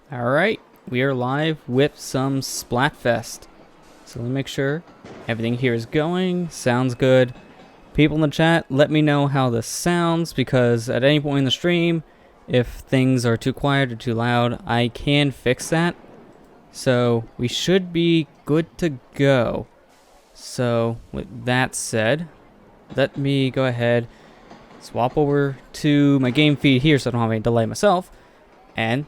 Alright, we are live with some Splatfest. So let me make sure everything here is going, sounds good. People in the chat, let me know how this sounds, because at any point in the stream, if things are too quiet or too loud, I can fix that. So we should be good to go. So with that said, let me go ahead, swap over to my game feed here so I don't have any delay myself, and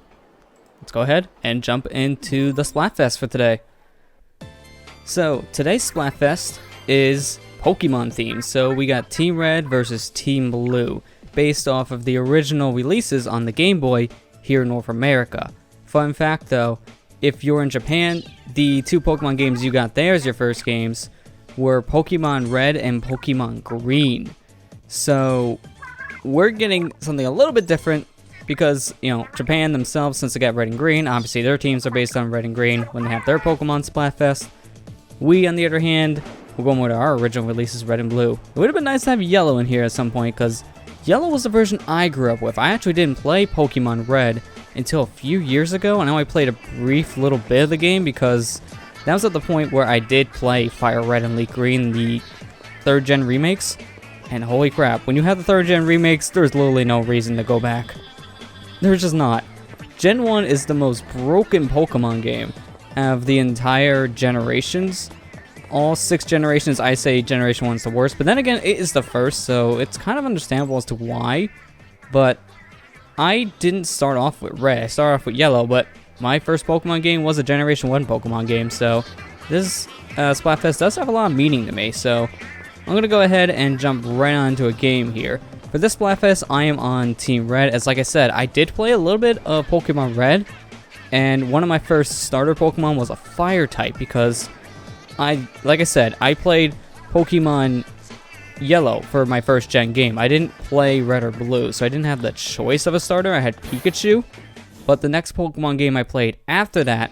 let's go ahead and jump into the Splatfest for today. So today's Splatfest is Pokemon themed. So we got Team Red versus Team Blue, based off of the original releases on the Game Boy here in North America. Fun fact though, if you're in Japan, the two Pokemon games you got there as your first games were Pokemon Red and Pokemon Green. So we're getting something a little bit different, because, you know, Japan themselves, since they got Red and Green, obviously their teams are based on Red and Green when they have their Pokemon Splatfest. We, on the other hand, we're going with our original releases, Red and Blue. It would have been nice to have Yellow in here at some point, because Yellow was the version I grew up with. I actually didn't play Pokemon Red until a few years ago. I know I played a brief little bit of the game, because that was at the point where I did play Fire Red and Leaf Green, the 3rd gen remakes. And holy crap, when you have the 3rd gen remakes, there's literally no reason to go back. There's just not. Gen 1 is the most broken Pokemon game of the entire generations. All 6 generations, I say Generation 1 is the worst. But then again, it is the first, so it's kind of understandable as to why. But I didn't start off with Red. I started off with Yellow, but my first Pokemon game was a Generation 1 Pokemon game. So this Splatfest does have a lot of meaning to me. So I'm going to go ahead and jump right onto a game here. For this Splatfest, I am on Team Red, as like I said, I did play a little bit of Pokemon Red, and one of my first starter Pokemon was a Fire type, because like I said, I played Pokemon Yellow for my first gen game. I didn't play Red or Blue, so I didn't have the choice of a starter. I had Pikachu, but the next Pokemon game I played after that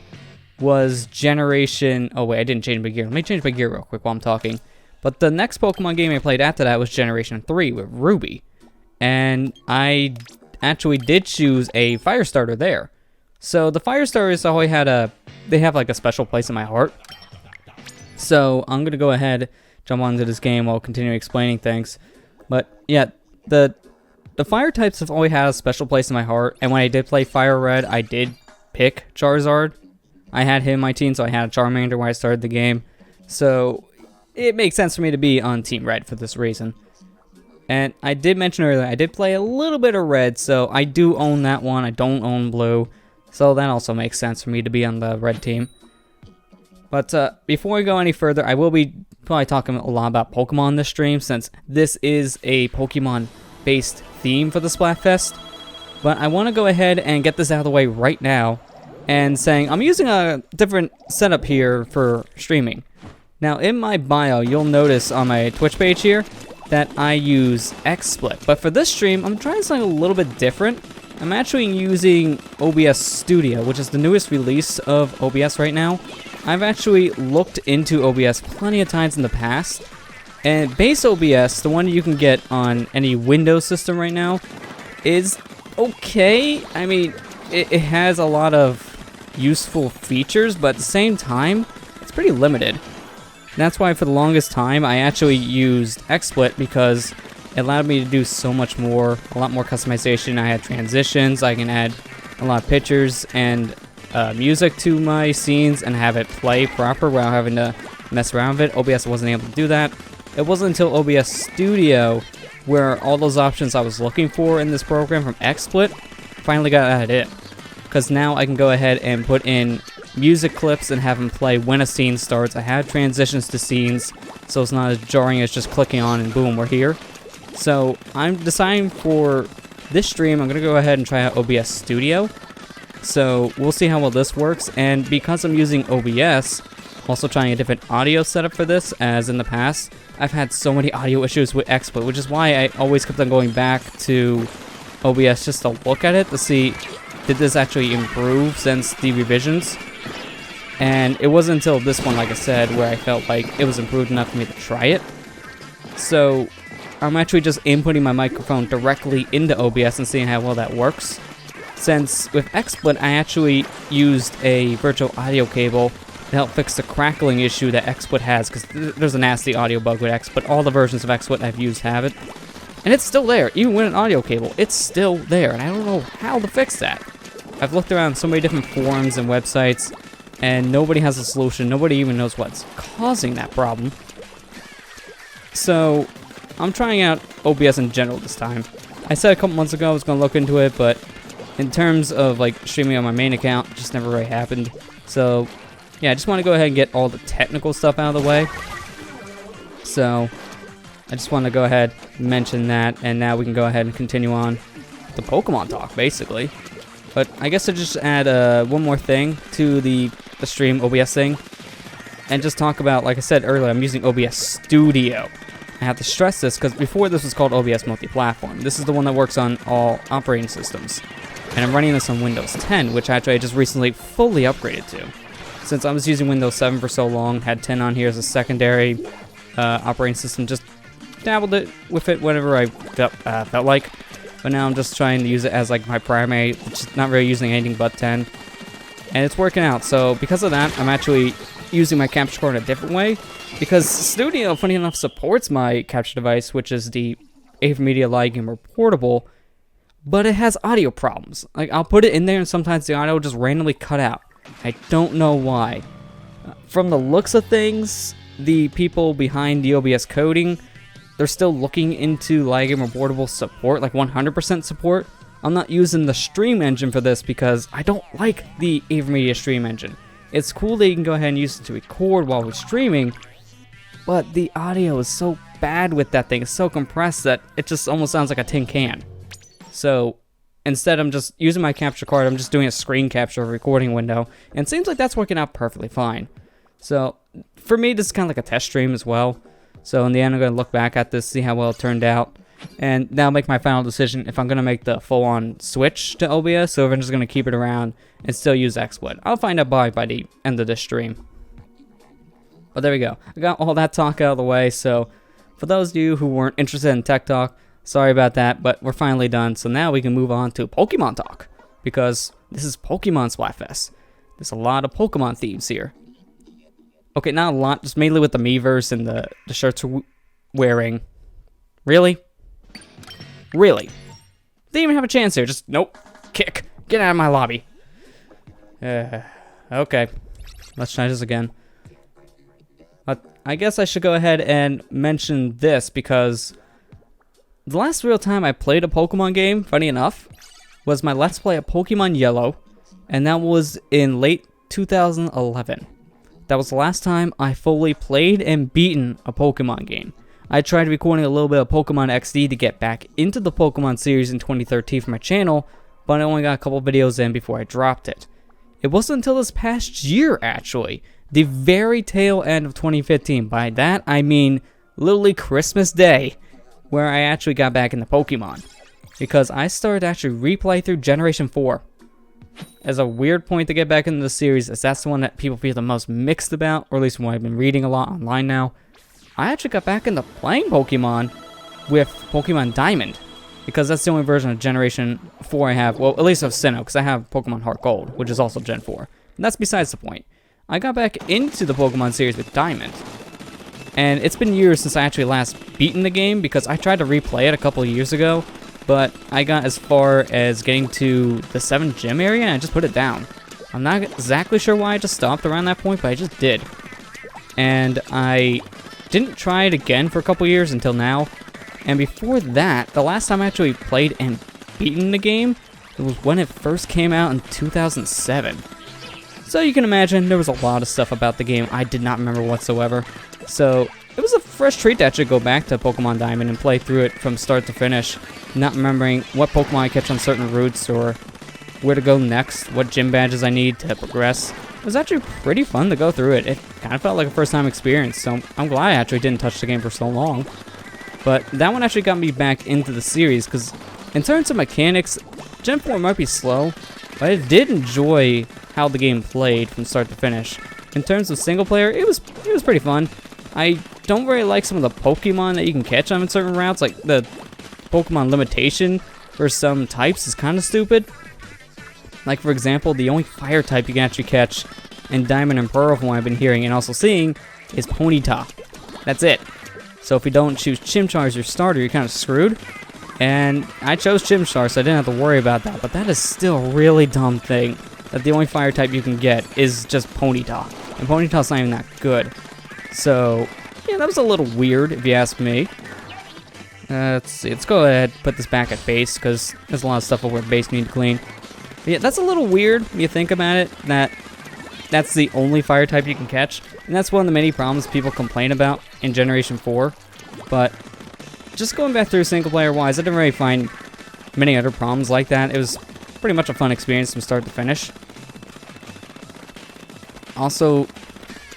was Generation... Oh wait, I didn't change my gear. Let me change my gear real quick while I'm talking. But the next Pokemon game I played after that was Generation 3 with Ruby. And I actually did choose a Fire starter there. So the Fire starters always they have like a special place in my heart. So I'm going to go ahead, jump onto this game while continuing explaining things. But yeah, the Fire types have always had a special place in my heart. And when I did play Fire Red, I did pick Charizard. I had him in my team, so I had a Charmander when I started the game. So it makes sense for me to be on Team Red for this reason. And I did mention earlier, I did play a little bit of Red, so I do own that one. I don't own Blue, so that also makes sense for me to be on the Red team. But before we go any further, I will be probably talking a lot about Pokemon this stream, since this is a Pokemon-based theme for the Splatfest. But I want to go ahead and get this out of the way right now, and saying I'm using a different setup here for streaming. Now, in my bio, you'll notice on my Twitch page here that I use XSplit. But for this stream, I'm trying something a little bit different. I'm actually using OBS Studio, which is the newest release of OBS right now. I've actually looked into OBS plenty of times in the past. And base OBS, the one you can get on any Windows system right now, is okay. I mean, it has a lot of useful features, but at the same time, it's pretty limited. That's why for the longest time I actually used XSplit, because it allowed me to do so much more, a lot more customization. I had transitions, I can add a lot of pictures and music to my scenes and have it play proper without having to mess around with it. OBS wasn't able to do that. It wasn't until OBS Studio where all those options I was looking for in this program from XSplit finally got added in. Because now I can go ahead and put in music clips and have them play when a scene starts. I have transitions to scenes, so it's not as jarring as just clicking on and boom, we're here. So I'm deciding for this stream, I'm going to go ahead and try out OBS Studio. So we'll see how well this works, and because I'm using OBS, I'm also trying a different audio setup for this, as in the past, I've had so many audio issues with XSplit, which is why I always kept on going back to OBS just to look at it to see, did this actually improve since the revisions? And it wasn't until this one, like I said, where I felt like it was improved enough for me to try it. So I'm actually just inputting my microphone directly into OBS and seeing how well that works. since with XSplit I actually used a virtual audio cable to help fix the crackling issue that XSplit has, because there's a nasty audio bug with XSplit. All the versions of XSplit I've used have it. And it's still there, even with an audio cable, it's still there, and I don't know how to fix that. I've looked around so many different forums and websites, and nobody has a solution. Nobody even knows what's causing that problem. So, I'm trying out OBS in general this time. I said a couple months ago I was going to look into it, but in terms of like streaming on my main account, it just never really happened. So, yeah, I just want to go ahead and get all the technical stuff out of the way. So, I just want to go ahead and mention that, and now we can go ahead and continue on the Pokemon talk, basically. But I guess I'll just add one more thing to the stream OBS thing, and just talk about, like I said earlier, I'm using OBS Studio. I have to stress this because before this was called OBS Multi-Platform. This is the one that works on all operating systems. And I'm running this on Windows 10, which actually I just recently fully upgraded to. Since I was using Windows 7 for so long, had 10 on here as a secondary operating system, just dabbled it with it whenever I felt like. But now I'm just trying to use it as like my primary, just not really using anything but 10. And it's working out. So because of that, I'm actually using my capture card in a different way. Because Studio, funny enough, supports my capture device, which is the AverMedia Live Gamer Portable. But it has audio problems. Like, I'll put it in there and sometimes the audio will just randomly cut out. I don't know why. From the looks of things, the people behind the OBS coding, they're still looking into Live Gamer Portable support, like 100% support. I'm not using the stream engine for this because I don't like the AverMedia stream engine. It's cool that you can go ahead and use it to record while we're streaming, but the audio is so bad with that thing. It's so compressed that it just almost sounds like a tin can. So instead, I'm just using my capture card. I'm just doing a screen capture recording window, and it seems like that's working out perfectly fine. So for me, this is kind of like a test stream as well. So in the end, I'm going to look back at this, see how well it turned out, and now make my final decision if I'm going to make the full-on switch to OBS, or if I'm just going to keep it around and still use XSplit. I'll find out by the end of this stream. But there we go. I got all that talk out of the way, so for those of you who weren't interested in tech talk, sorry about that, but we're finally done. So now we can move on to Pokemon talk, because this is Pokemon Splatfest. There's a lot of Pokemon themes here. Okay, not a lot, just mainly with the Miiverse and the shirts we're wearing. Really? Really? Didn't even have a chance here. Just, nope. Kick. Get out of my lobby. Okay. Let's try this again. But I guess I should go ahead and mention this because the last real time I played a Pokemon game, funny enough, was my Let's Play of Pokemon Yellow, and that was in late 2011. That was the last time I fully played and beaten a Pokemon game. I tried recording a little bit of Pokemon XD to get back into the Pokemon series in 2013 for my channel, but I only got a couple videos in before I dropped it. It wasn't until this past year, actually, the very tail end of 2015. By that, I mean literally Christmas Day, where I actually got back into Pokemon. Because I started to actually replay through Generation 4. As a weird point to get back into the series, as that's the one that people feel the most mixed about, or at least what I've been reading a lot online now. I actually got back into playing Pokemon with Pokemon Diamond, because that's the only version of Generation 4 I have, well, at least of Sinnoh, because I have Pokemon Heart Gold, which is also Gen 4. And that's besides the point. I got back into the Pokemon series with Diamond, and it's been years since I actually last beaten the game, because I tried to replay it a couple of years ago, but I got as far as getting to the 7th gym area, and I just put it down. I'm not exactly sure why I just stopped around that point, but I just did. And I didn't try it again for a couple years until now. And before that, the last time I actually played and beaten the game, it was when it first came out in 2007. So you can imagine there was a lot of stuff about the game I did not remember whatsoever. So it was a fresh treat to actually go back to Pokemon Diamond and play through it from start to finish, not remembering what Pokemon I catch on certain routes or where to go next, what gym badges I need to progress. It was actually pretty fun to go through it. It kind of felt like a first time experience, so I'm glad I actually didn't touch the game for so long. But that one actually got me back into the series, because in terms of mechanics, Gen 4 might be slow, but I did enjoy how the game played from start to finish. In terms of single player, it was pretty fun. I don't really like some of the Pokemon that you can catch on certain routes, like the Pokemon limitation for some types is kind of stupid. Like, for example, the only fire type you can actually catch in Diamond and Pearl, from what I've been hearing and also seeing, is Ponyta. That's it. So if you don't choose Chimchar as your starter, you're kind of screwed. And I chose Chimchar, so I didn't have to worry about that. But that is still a really dumb thing, that the only fire type you can get is just Ponyta. And Ponyta's not even that good. So, yeah, that was a little weird, if you ask me. Let's see. Let's go ahead and put this back at base, because there's a lot of stuff over at base we need to clean. But yeah, that's a little weird when you think about it, that that's the only fire type you can catch. And that's one of the many problems people complain about in Generation 4. But just going back through single player wise, I didn't really find many other problems like that. It was pretty much a fun experience from start to finish. Also,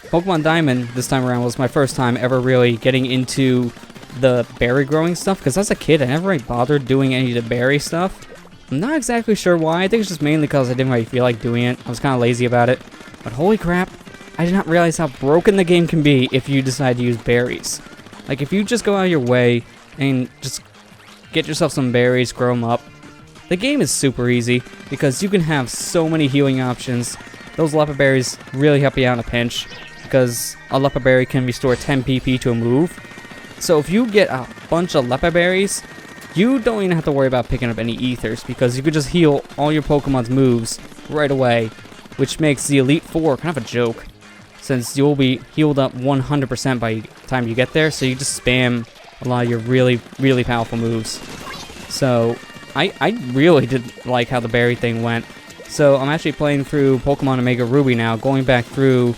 Pokemon Diamond this time around was my first time ever really getting into the berry growing stuff, because as a kid I never really bothered doing any of the berry stuff. I'm not exactly sure why. I think it's just mainly because I didn't really feel like doing it. I was kind of lazy about it. But holy crap, I did not realize how broken the game can be if you decide to use berries. Like, if you just go out of your way and just get yourself some berries, grow them up, the game is super easy because you can have so many healing options. Those Leopard Berries really help you out in a pinch, because a Leopard Berry can restore 10 PP to a move. So if you get a bunch of Leopard Berries, you don't even have to worry about picking up any Ethers, because you could just heal all your Pokemon's moves right away, which makes the Elite Four kind of a joke, since you'll be healed up 100% by the time you get there, so you just spam a lot of your really, really powerful moves. So I really did like how the berry thing went. So I'm actually playing through Pokemon Omega Ruby now, going back through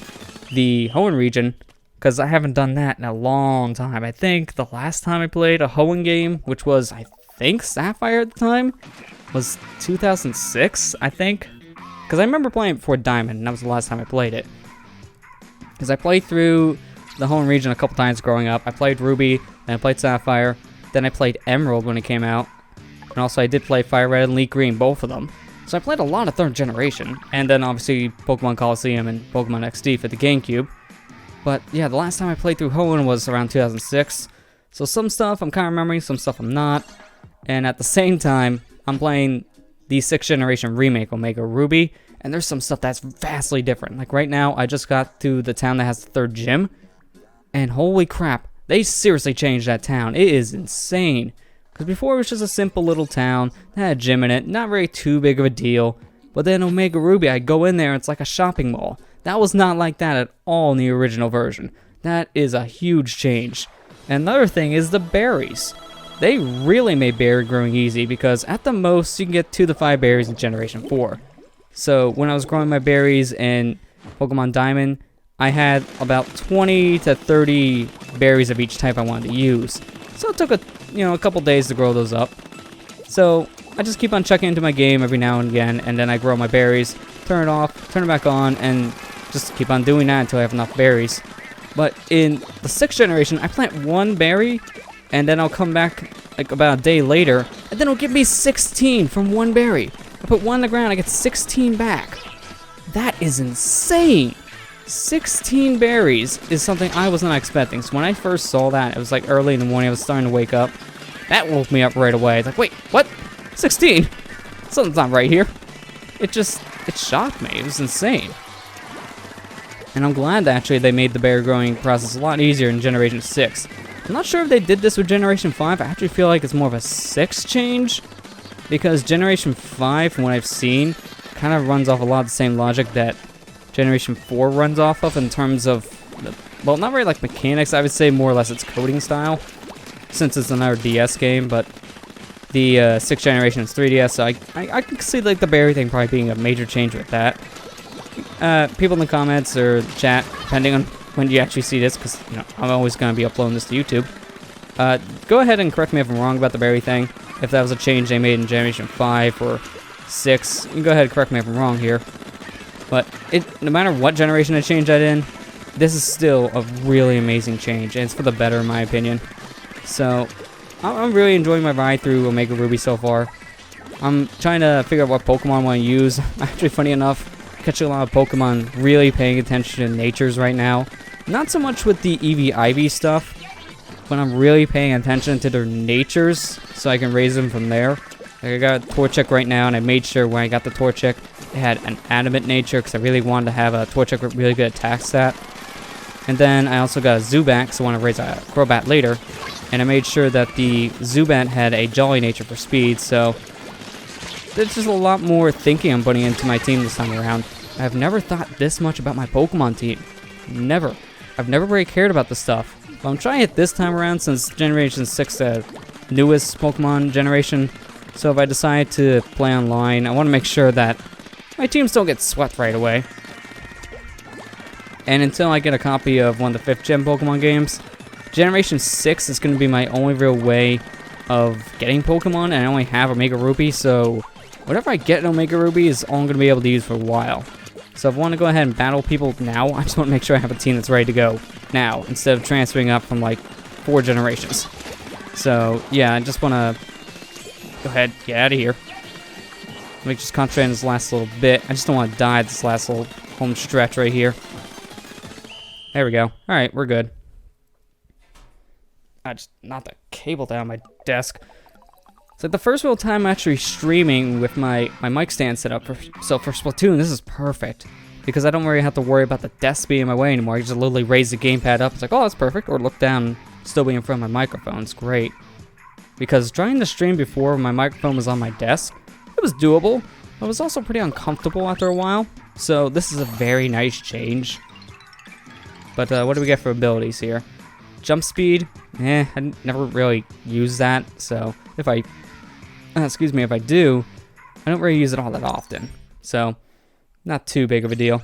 the Hoenn region, because I haven't done that in a long time. I think the last time I played a Hoenn game, which was, I think, Sapphire at the time, was 2006, I think. Because I remember playing it before Diamond, and that was the last time I played it. Because I played through the Hoenn region a couple times growing up. I played Ruby, then I played Sapphire, then I played Emerald when it came out. And also I did play Fire Red and Leaf Green, both of them. So I played a lot of 3rd generation, and then obviously Pokemon Coliseum and Pokemon XD for the GameCube. But yeah, the last time I played through Hoenn was around 2006. So some stuff I'm kind of remembering, some stuff I'm not. And at the same time, I'm playing the 6th generation remake Omega Ruby, and there's some stuff that's vastly different. Like right now, I just got to the town that has the 3rd gym, and holy crap, they seriously changed that town. It is insane. Because before it was just a simple little town that had a gym in it, not really too big of a deal. But then Omega Ruby, I go in there, it's like a shopping mall. That was not like that at all in the original version. That is a huge change. And another thing is the berries. They really made berry growing easy, because at the most you can get 2 to 5 berries in Generation 4. So when I was growing my berries in Pokemon Diamond, I had about 20 to 30 berries of each type I wanted to use. So it took a couple days to grow those up. So I just keep on checking into my game every now and again, and then I grow my berries, turn it off, turn it back on, and just keep on doing that until I have enough berries. But in the 6th generation, I plant 1 berry, and then I'll come back like about a day later, and then it'll give me 16 from 1 berry. I put 1 in the ground, I get 16 back. That is insane! 16 berries is something I was not expecting. So when I first saw that, it was like early in the morning, I was starting to wake up. That woke me up right away. It's like, wait, what? 16? Something's not right here. It shocked me. It was insane. And I'm glad that actually they made the berry growing process a lot easier in Generation 6. I'm not sure if they did this with Generation 5. I actually feel like it's more of a 6 change, because Generation 5, from what I've seen, kind of runs off a lot of the same logic that Generation 4 runs off of in terms of, well, not really like mechanics. I would say more or less it's coding style, since it's another DS game. But the 6th generation is 3DS, so I can see like the berry thing probably being a major change with that. People in the comments or the chat, depending on when you actually see this, because I'm always going to be uploading this to YouTube. Go ahead and correct me if I'm wrong about the berry thing. If that was a change they made in Generation 5 or 6, you can go ahead and correct me if I'm wrong here. But no matter what generation I change that in, this is still a really amazing change, and it's for the better in my opinion. So I'm really enjoying my ride through Omega Ruby so far. I'm trying to figure out what Pokemon I want to use. Actually, funny enough, catching a lot of Pokemon, really paying attention to natures right now. Not so much with the Eevee IV stuff, but I'm really paying attention to their natures so I can raise them from there. Like I got a Torchic right now, and I made sure when I got the Torchic It had an adamant nature because I really wanted to have a Torchic with really good attack stat. And then I also got a Zubat because I want to raise a Crobat later. And I made sure that the Zubat had a Jolly nature for speed, so there's just a lot more thinking I'm putting into my team this time around. I've never thought this much about my Pokemon team. Never. I've never really cared about this stuff. But I'm trying it this time around since Generation 6 the newest Pokemon generation. So if I decide to play online, I want to make sure that my teams don't get swept right away. And until I get a copy of one of the 5th gen Pokemon games, Generation 6 is going to be my only real way of getting Pokemon, and I only have Omega Ruby, so whatever I get in Omega Ruby is all I'm going to be able to use for a while. So if I want to go ahead and battle people now, I just want to make sure I have a team that's ready to go now, instead of transferring up from like 4 generations. So yeah, I just want to go ahead, get out of here. Let me just concentrate on this last little bit. I just don't want to die this last little home stretch right here. There we go. Alright, we're good. I just knocked the cable down my desk. It's like the first real time I'm actually streaming with my mic stand set up. So for Splatoon, this is perfect. Because I don't really have to worry about the desk being in my way anymore. I just literally raise the gamepad up. It's like, oh, that's perfect. Or look down, still be in front of my microphone. It's great. Because trying to stream before my microphone was on my desk, it was doable. But it was also pretty uncomfortable after a while. So this is a very nice change. But what do we get for abilities here? Jump speed, I never really use that, so if I, if I do, I don't really use it all that often, so not too big of a deal.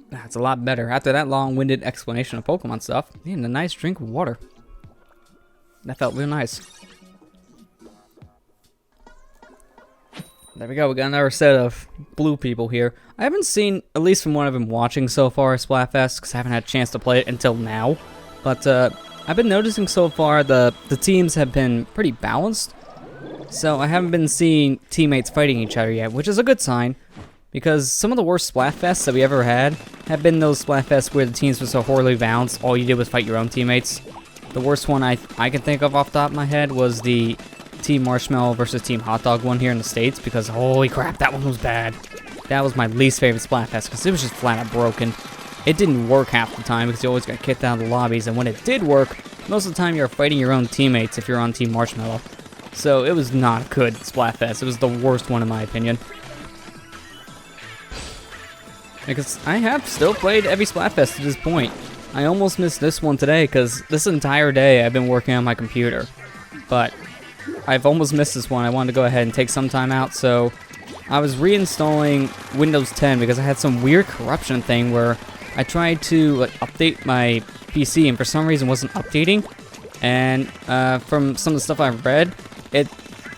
That's a lot better. After that long-winded explanation of Pokemon stuff, and a nice drink of water. That felt real nice. There we go. We got another set of blue people here. I haven't seen, at least from what I've been watching so far, Splatfest, because I haven't had a chance to play it until now. But I've been noticing so far the teams have been pretty balanced. So I haven't been seeing teammates fighting each other yet, which is a good sign. Because some of the worst Splatfests that we ever had have been those Splatfests where the teams were so horribly balanced, all you did was fight your own teammates. The worst one I can think of off the top of my head was the Team Marshmallow versus Team Hot Dog one here in the States, because holy crap, that one was bad. That was my least favorite Splatfest, because it was just flat out broken. It didn't work half the time, because you always got kicked out of the lobbies, and when it did work, most of the time you're fighting your own teammates if you're on Team Marshmallow. So it was not a good Splatfest. It was the worst one in my opinion. Because I have still played every Splatfest to this point. I almost missed this one today because this entire day I've been working on my computer. But I've almost missed this one. I wanted to go ahead and take some time out, so I was reinstalling Windows 10 because I had some weird corruption thing where I tried to update my PC and for some reason wasn't updating. And from some of the stuff I've read, it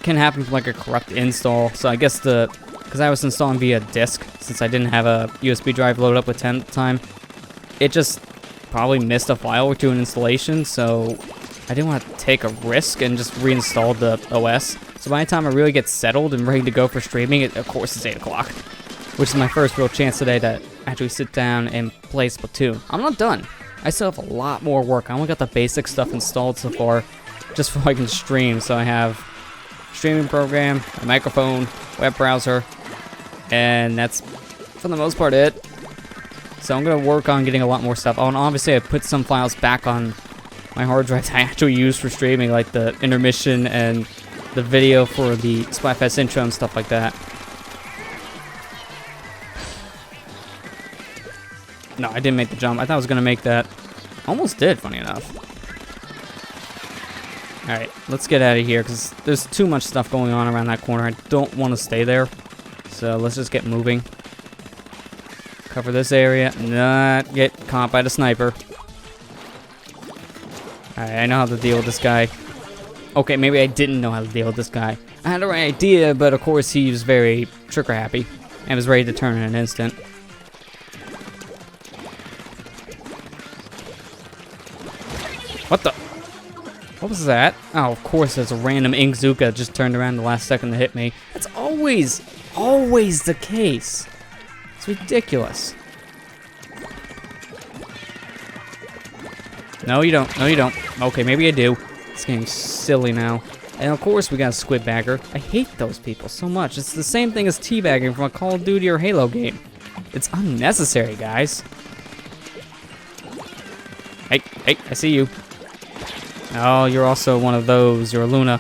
can happen from like a corrupt install. So I guess because I was installing via disk, since I didn't have a USB drive loaded up with 10 at the time, it just probably missed a file or two in installation, so I didn't want to take a risk and just reinstall the OS. So by the time I really get settled and ready to go for streaming, of course it's 8 o'clock, which is my first real chance today to actually sit down and play Splatoon. I'm not done. I still have a lot more work. I only got the basic stuff installed so far, just so I can stream. So I have streaming program, a microphone, web browser, and that's, for the most part, it. So I'm going to work on getting a lot more stuff. Oh, and obviously I put some files back on my hard drives I actually use for streaming, like the intermission and the video for the Splatfest intro and stuff like that. No, I didn't make the jump. I thought I was going to make that. Almost did, funny enough. Alright, let's get out of here, because there's too much stuff going on around that corner. I don't want to stay there. So let's just get moving. Cover this area. Not get caught by the sniper. Alright, I know how to deal with this guy. Okay, maybe I didn't know how to deal with this guy. I had the right idea, but of course he was very trigger happy and was ready to turn in an instant. What the? What was that? Oh, of course, there's a random Inkzuka that just turned around the last second to hit me. That's always the case. It's ridiculous. No, you don't. No, you don't. Okay, maybe I do. It's getting silly now. And of course, we got a Squidbagger. I hate those people so much. It's the same thing as teabagging from a Call of Duty or Halo game. It's unnecessary, guys. Hey, I see you. Oh, you're also one of those. You're a Luna.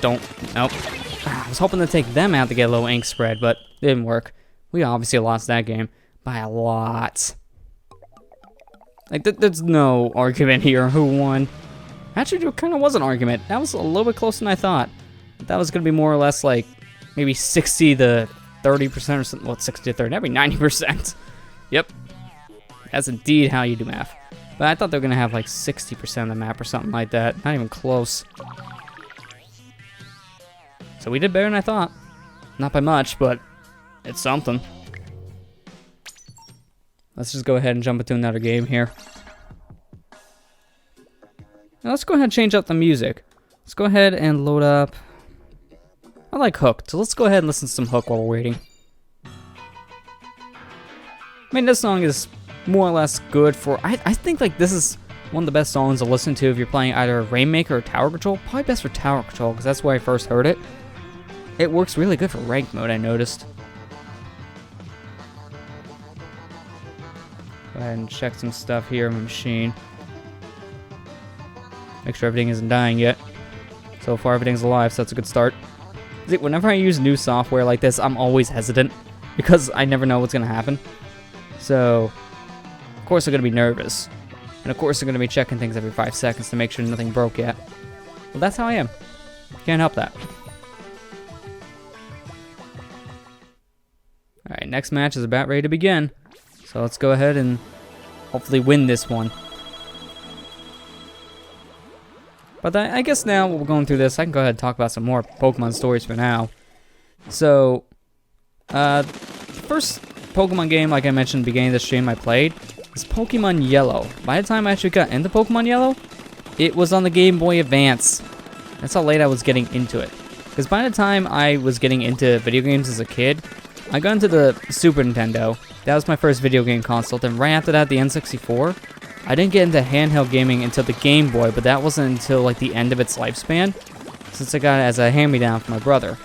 Don't. Nope. I was hoping to take them out to get a little ink spread, but it didn't work. We obviously lost that game by a lot. Like, there's no argument here who won. Actually, there kind of was an argument. That was a little bit closer than I thought. That was going to be more or less like maybe 60 to 30% or something. Well, 60 to 30, that'd be 90%. Yep. That's indeed how you do math. But I thought they were going to have like 60% of the map or something like that. Not even close. So we did better than I thought. Not by much, but it's something. Let's just go ahead and jump into another game here. Now let's go ahead and change up the music. Let's go ahead and load up. I like Hooked, so let's go ahead and listen to some Hook while we're waiting. I mean, this song is more or less good for... I think like this is one of the best songs to listen to if you're playing either Rainmaker or Tower Control. Probably best for Tower Control, because that's where I first heard it. It works really good for ranked mode, I noticed. Go ahead and check some stuff here on my machine. Make sure everything isn't dying yet. So far, everything's alive, so that's a good start. See, whenever I use new software like this, I'm always hesitant because I never know what's going to happen. So, of course, I'm going to be nervous. And of course, I'm going to be checking things every 5 seconds to make sure nothing broke yet. Well, that's how I am. Can't help that. Alright, next match is about ready to begin. So let's go ahead and hopefully win this one. But I guess now while we're going through this, I can go ahead and talk about some more Pokemon stories for now. So, first Pokemon game, like I mentioned at the beginning of the stream I played, is Pokemon Yellow. By the time I actually got into Pokemon Yellow, it was on the Game Boy Advance. That's how late I was getting into it. Because by the time I was getting into video games as a kid, I got into the Super Nintendo. That was my first video game console. Then right after that, the N64. I didn't get into handheld gaming until the Game Boy, but that wasn't until like the end of its lifespan, since I got it as a hand-me-down from my brother.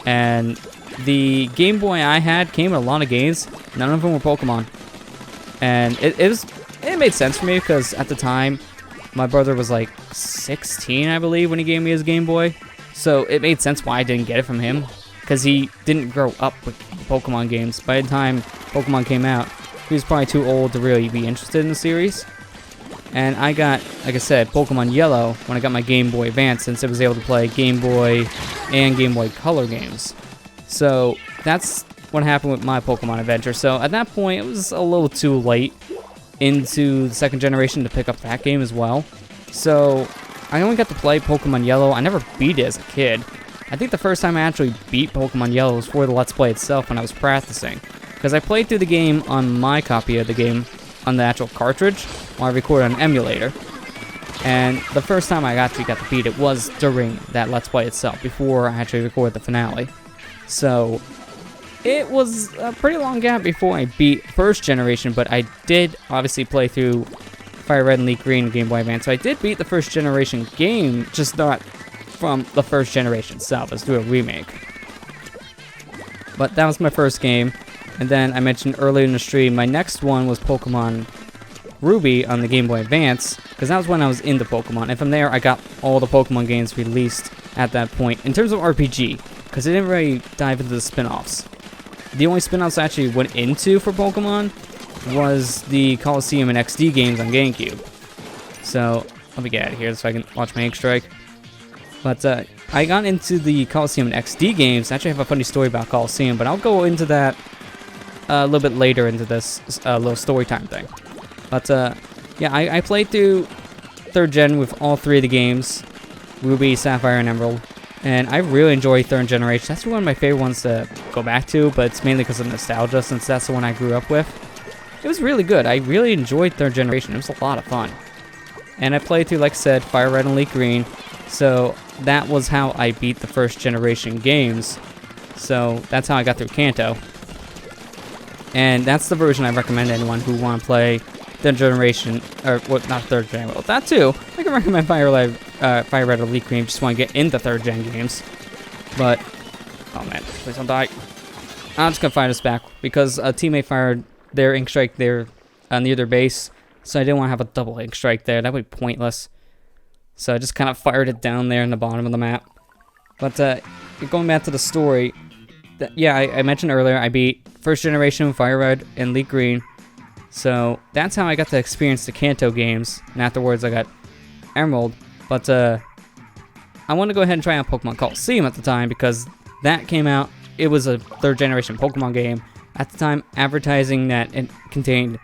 And the Game Boy I had came with a lot of games. None of them were Pokemon. And it made sense for me because at the time, my brother was like 16, I believe, when he gave me his Game Boy. So it made sense why I didn't get it from him, because he didn't grow up with Pokemon games. By the time Pokemon came out, he was probably too old to really be interested in the series. And I got, like I said, Pokemon Yellow when I got my Game Boy Advance, since it was able to play Game Boy and Game Boy Color games. So that's what happened with my Pokemon adventure. So at that point, it was a little too late into the second generation to pick up that game as well. So I only got to play Pokemon Yellow. I never beat it as a kid. I think the first time I actually beat Pokemon Yellow was for the Let's Play itself when I was practicing. Because I played through the game on my copy of the game on the actual cartridge while I recorded on an emulator. And the first time I actually got to beat it was during that Let's Play itself, before I actually recorded the finale. So it was a pretty long gap before I beat first generation, but I did obviously play through Fire Red and Leaf Green and Game Boy Advance. So I did beat the first generation game, just not from the first generation itself. Let's do a remake. But that was my first game. And then I mentioned earlier in the stream, my next one was Pokemon Ruby on the Game Boy Advance, because that was when I was into Pokemon. And from there, I got all the Pokemon games released at that point. In terms of RPG, because I didn't really dive into the spin-offs. The only spin-offs I actually went into for Pokemon was the Coliseum and XD games on GameCube. So, let me get out of here so I can watch my ink strike. But I got into the Coliseum and XD games. I actually have a funny story about Coliseum, but I'll go into that a little bit later into this little story time thing. But yeah, I played through 3rd gen with all 3 of the games, Ruby, Sapphire, and Emerald, and I really enjoy 3rd generation. That's one of my favorite ones to go back to, but it's mainly because of nostalgia, since that's the one I grew up with. it was really good. I really enjoyed 3rd generation. It was a lot of fun. And I played through, like I said, Fire Red and Leaf Green. So that was how I beat the 1st generation games. So that's how I got through Kanto. And that's the version I recommend anyone who want to play 3rd generation, or well, not 3rd gen, well, that too. I can recommend Fire Red or Leaf Green if you just want to get into 3rd gen games. But, oh man, please don't die. I'm just going to fight us back because a teammate fired their ink strike there near their base. So I didn't want to have a double ink strike there. That would be pointless. So I just kind of fired it down there in the bottom of the map. But going back to the story, yeah, I mentioned earlier I beat 1st generation Fire Red and Leaf Green. So that's how I got to experience the Kanto games. And afterwards I got Emerald. But I want to go ahead and try out Pokemon Coliseum at the time because that came out. It was a 3rd generation Pokemon game. At the time, advertising that it contained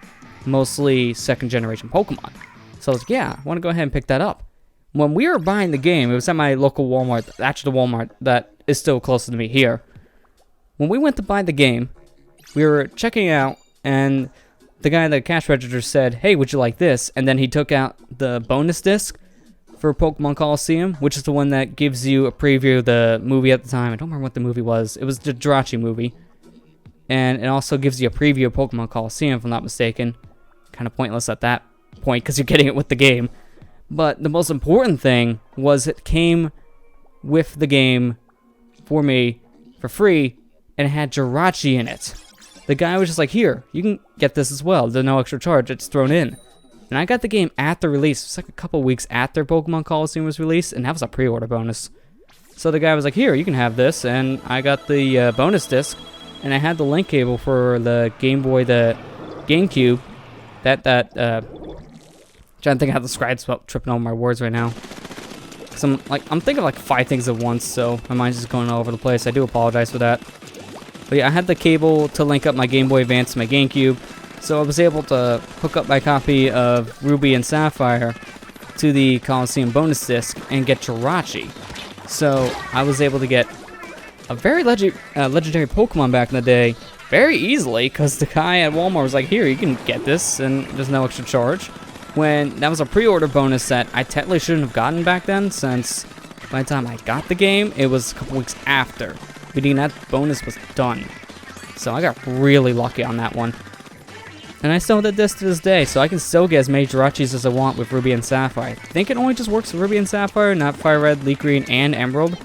mostly 2nd generation Pokemon. So I was like, yeah, I want to go ahead and pick that up. When we were buying the game, it was at my local Walmart, actually the Walmart that is still closest to me here. When we went to buy the game, we were checking out, and the guy at the cash register said, hey, would you like this? And then he took out the bonus disc for Pokemon Coliseum, which is the one that gives you a preview of the movie at the time. I don't remember what the movie was. It was the Jirachi movie. And it also gives you a preview of Pokemon Coliseum, if I'm not mistaken. Kind of pointless at that point, because you're getting it with the game. But the most important thing was it came with the game for me for free, and it had Jirachi in it. The guy was just like, here, you can get this as well. There's no extra charge, it's thrown in. And I got the game at the release. It was like a couple weeks after Pokemon Coliseum was released, and that was a pre-order bonus. So the guy was like, here, you can have this, and I got the bonus disc, and I had the link cable for the Game Boy, the GameCube, trying to think how to describe it, tripping over my words right now. Cause I'm thinking like 5 things at once, so my mind's just going all over the place. I do apologize for that. But yeah, I had the cable to link up my Game Boy Advance to my GameCube, so I was able to hook up my copy of Ruby and Sapphire to the Coliseum bonus disc and get Jirachi. So I was able to get a very legendary Pokemon back in the day very easily, because the guy at Walmart was like, here, you can get this, and there's no extra charge. When that was a pre-order bonus that I technically shouldn't have gotten back then, since by the time I got the game, it was a couple weeks after. Meaning that bonus was done. So I got really lucky on that one. And I still did this to this day, so I can still get as many Jirachis as I want with Ruby and Sapphire. I think it only just works with Ruby and Sapphire, not Fire Red, Leaf Green, and Emerald.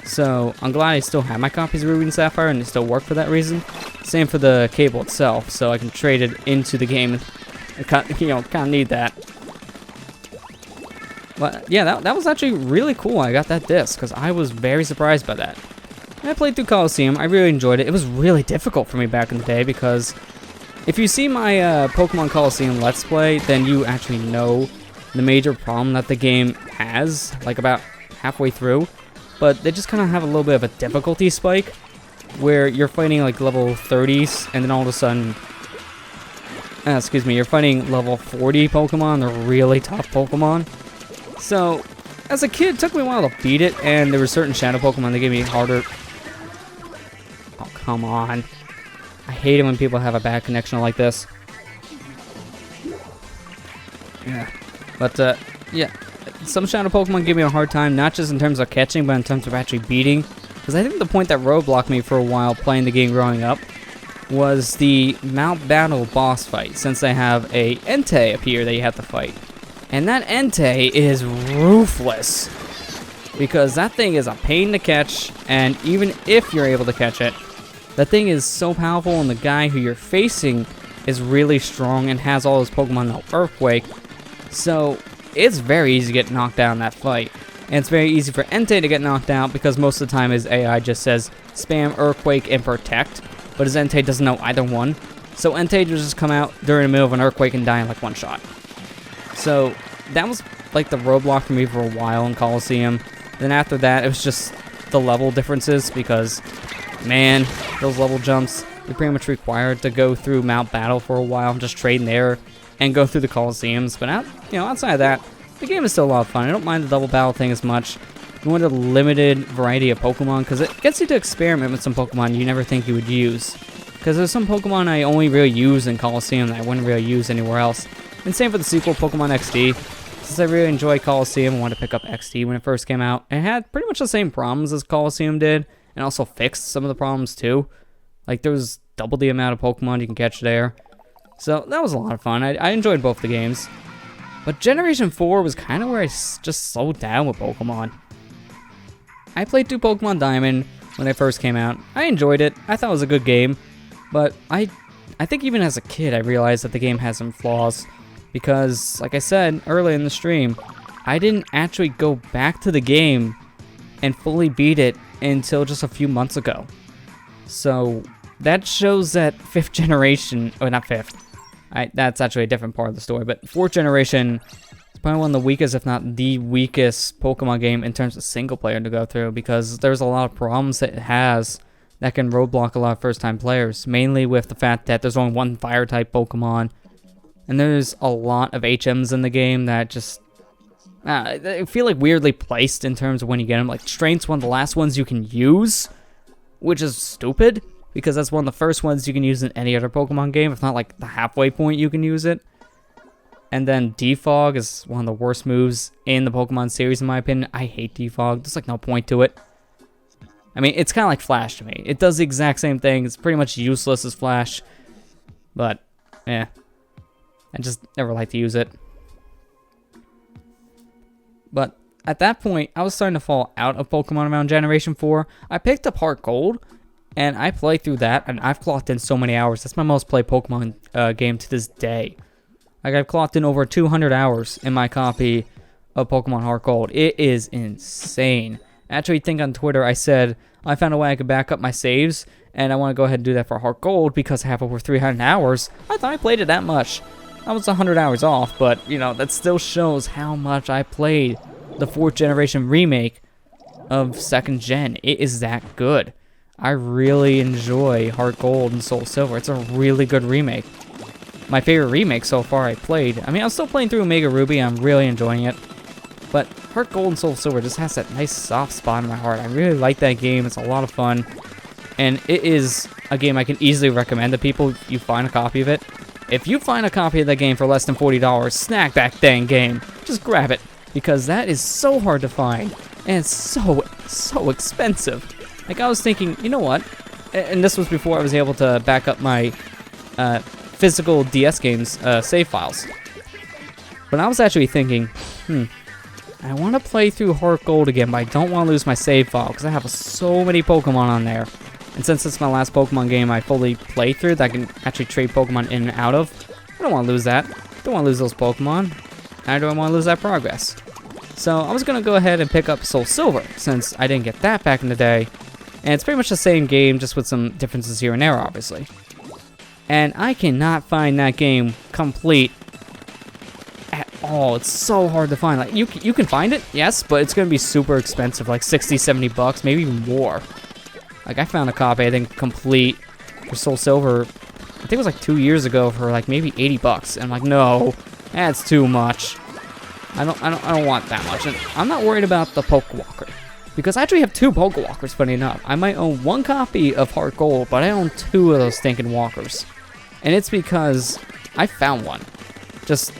So I'm glad I still have my copies of Ruby and Sapphire, and it still work for that reason. Same for the cable itself, so I can trade it into the game. You know, kind of need that. But yeah, that was actually really cool. I got that disc because I was very surprised by that. And I played through Coliseum. I really enjoyed it. It was really difficult for me back in the day because if you see my Pokemon Coliseum Let's Play, then you actually know the major problem that the game has, like about halfway through. But they just kind of have a little bit of a difficulty spike where you're fighting like level 30s and then all of a sudden, you're fighting level 40 Pokemon. They're really tough Pokemon. So, as a kid, it took me a while to beat it, and there were certain Shadow Pokemon that gave me harder. Oh, come on. I hate it when people have a bad connection like this. Yeah. But, yeah. Some Shadow Pokemon give me a hard time, not just in terms of catching, but in terms of actually beating. Because I think the point that roadblocked me for a while playing the game growing up was the Mount Battle boss fight, since they have a Entei appear that you have to fight. And that Entei is ruthless, because that thing is a pain to catch, and even if you're able to catch it, that thing is so powerful, and the guy who you're facing is really strong and has all his Pokemon know Earthquake, so it's very easy to get knocked out in that fight. And it's very easy for Entei to get knocked out, because most of the time his AI just says spam Earthquake and Protect, but his Entei doesn't know either one, so Entei just come out during the middle of an Earthquake and die in like one shot. So that was like the roadblock for me for a while in Coliseum. Then after that, it was just the level differences, because, man, those level jumps, you're pretty much required to go through Mount Battle for a while, just train there, and go through the Coliseums. But outside of that, the game is still a lot of fun. I don't mind the double battle thing as much. You want a limited variety of Pokemon, because it gets you to experiment with some Pokemon you never think you would use. because there's some Pokemon I only really use in Coliseum that I wouldn't really use anywhere else. And same for the sequel, Pokemon XD. Since I really enjoyed Coliseum, I wanted to pick up XD when it first came out. It had pretty much the same problems as Coliseum did, and also fixed some of the problems too. Like, there was double the amount of Pokemon you can catch there. So that was a lot of fun. I enjoyed both the games. But Generation 4 was kind of where I just slowed down with Pokemon. I played through Pokemon Diamond when it first came out. I enjoyed it. I thought it was a good game. But I think even as a kid, I realized that the game has some flaws. Because, like I said earlier in the stream, I didn't actually go back to the game and fully beat it until just a few months ago. So that shows that 5th generation, or not 5th, that's actually a different part of the story, but 4th generation is probably one of the weakest, if not the weakest Pokemon game in terms of single player to go through, because there's a lot of problems that it has that can roadblock a lot of first time players, mainly with the fact that there's only one fire type Pokemon, and there's a lot of HMs in the game that just I feel like weirdly placed in terms of when you get them. Like, Strength's one of the last ones you can use, which is stupid, because that's one of the first ones you can use in any other Pokemon game, if not like the halfway point you can use it. And then Defog is one of the worst moves in the Pokemon series in my opinion. I hate Defog, there's like no point to it. I mean, it's kind of like Flash to me. It does the exact same thing, it's pretty much useless as Flash. But, I just never like to use it. But at that point, I was starting to fall out of Pokemon around Generation 4. I picked up Heart Gold, and I played through that, and I've clocked in so many hours. That's my most played Pokemon game to this day. Like, I've clocked in over 200 hours in my copy of Pokemon Heart Gold. It is insane. Actually, I think on Twitter I said I found a way I could back up my saves, and I want to go ahead and do that for Heart Gold because I have over 300 hours. I thought I played it that much. I was 100 hours off, but, you know, that still shows how much I played the 4th generation remake of 2nd gen. It is that good. I really enjoy Heart Gold and Soul Silver. It's a really good remake. My favorite remake so far I played. I mean, I'm still playing through Omega Ruby. I'm really enjoying it. But Heart Gold and Soul Silver just has that nice soft spot in my heart. I really like that game. It's a lot of fun. And it is a game I can easily recommend to people if you find a copy of it. If you find a copy of that game for less than $40, snag that dang game. Just grab it. Because that is so hard to find. And it's so expensive. Like, I was thinking, you know what? And this was before I was able to back up my physical DS games save files. But I was actually thinking, I want to play through Heart Gold again, but I don't want to lose my save file because I have so many Pokemon on there. And since it's my last Pokemon game I fully played through that I can actually trade Pokemon in and out of, I don't want to lose that. I don't want to lose those Pokemon. I don't want to lose that progress. So I was going to go ahead and pick up Soul Silver, since I didn't get that back in the day. And it's pretty much the same game, just with some differences here and there, obviously. And I cannot find that game complete at all. It's so hard to find. Like, you can find it, yes, but it's going to be super expensive, like 60, 70 bucks, maybe even more. Like, I found a copy, I think, complete for Soul Silver, I think it was like 2 years ago for like maybe 80 bucks. And I'm like, no, that's too much. I don't want that much. And I'm not worried about the Pokewalker, because I actually have 2 Pokewalkers, funny enough. I might own 1 copy of Heart Gold, but I own 2 of those stinking walkers. And it's because I found one. Just,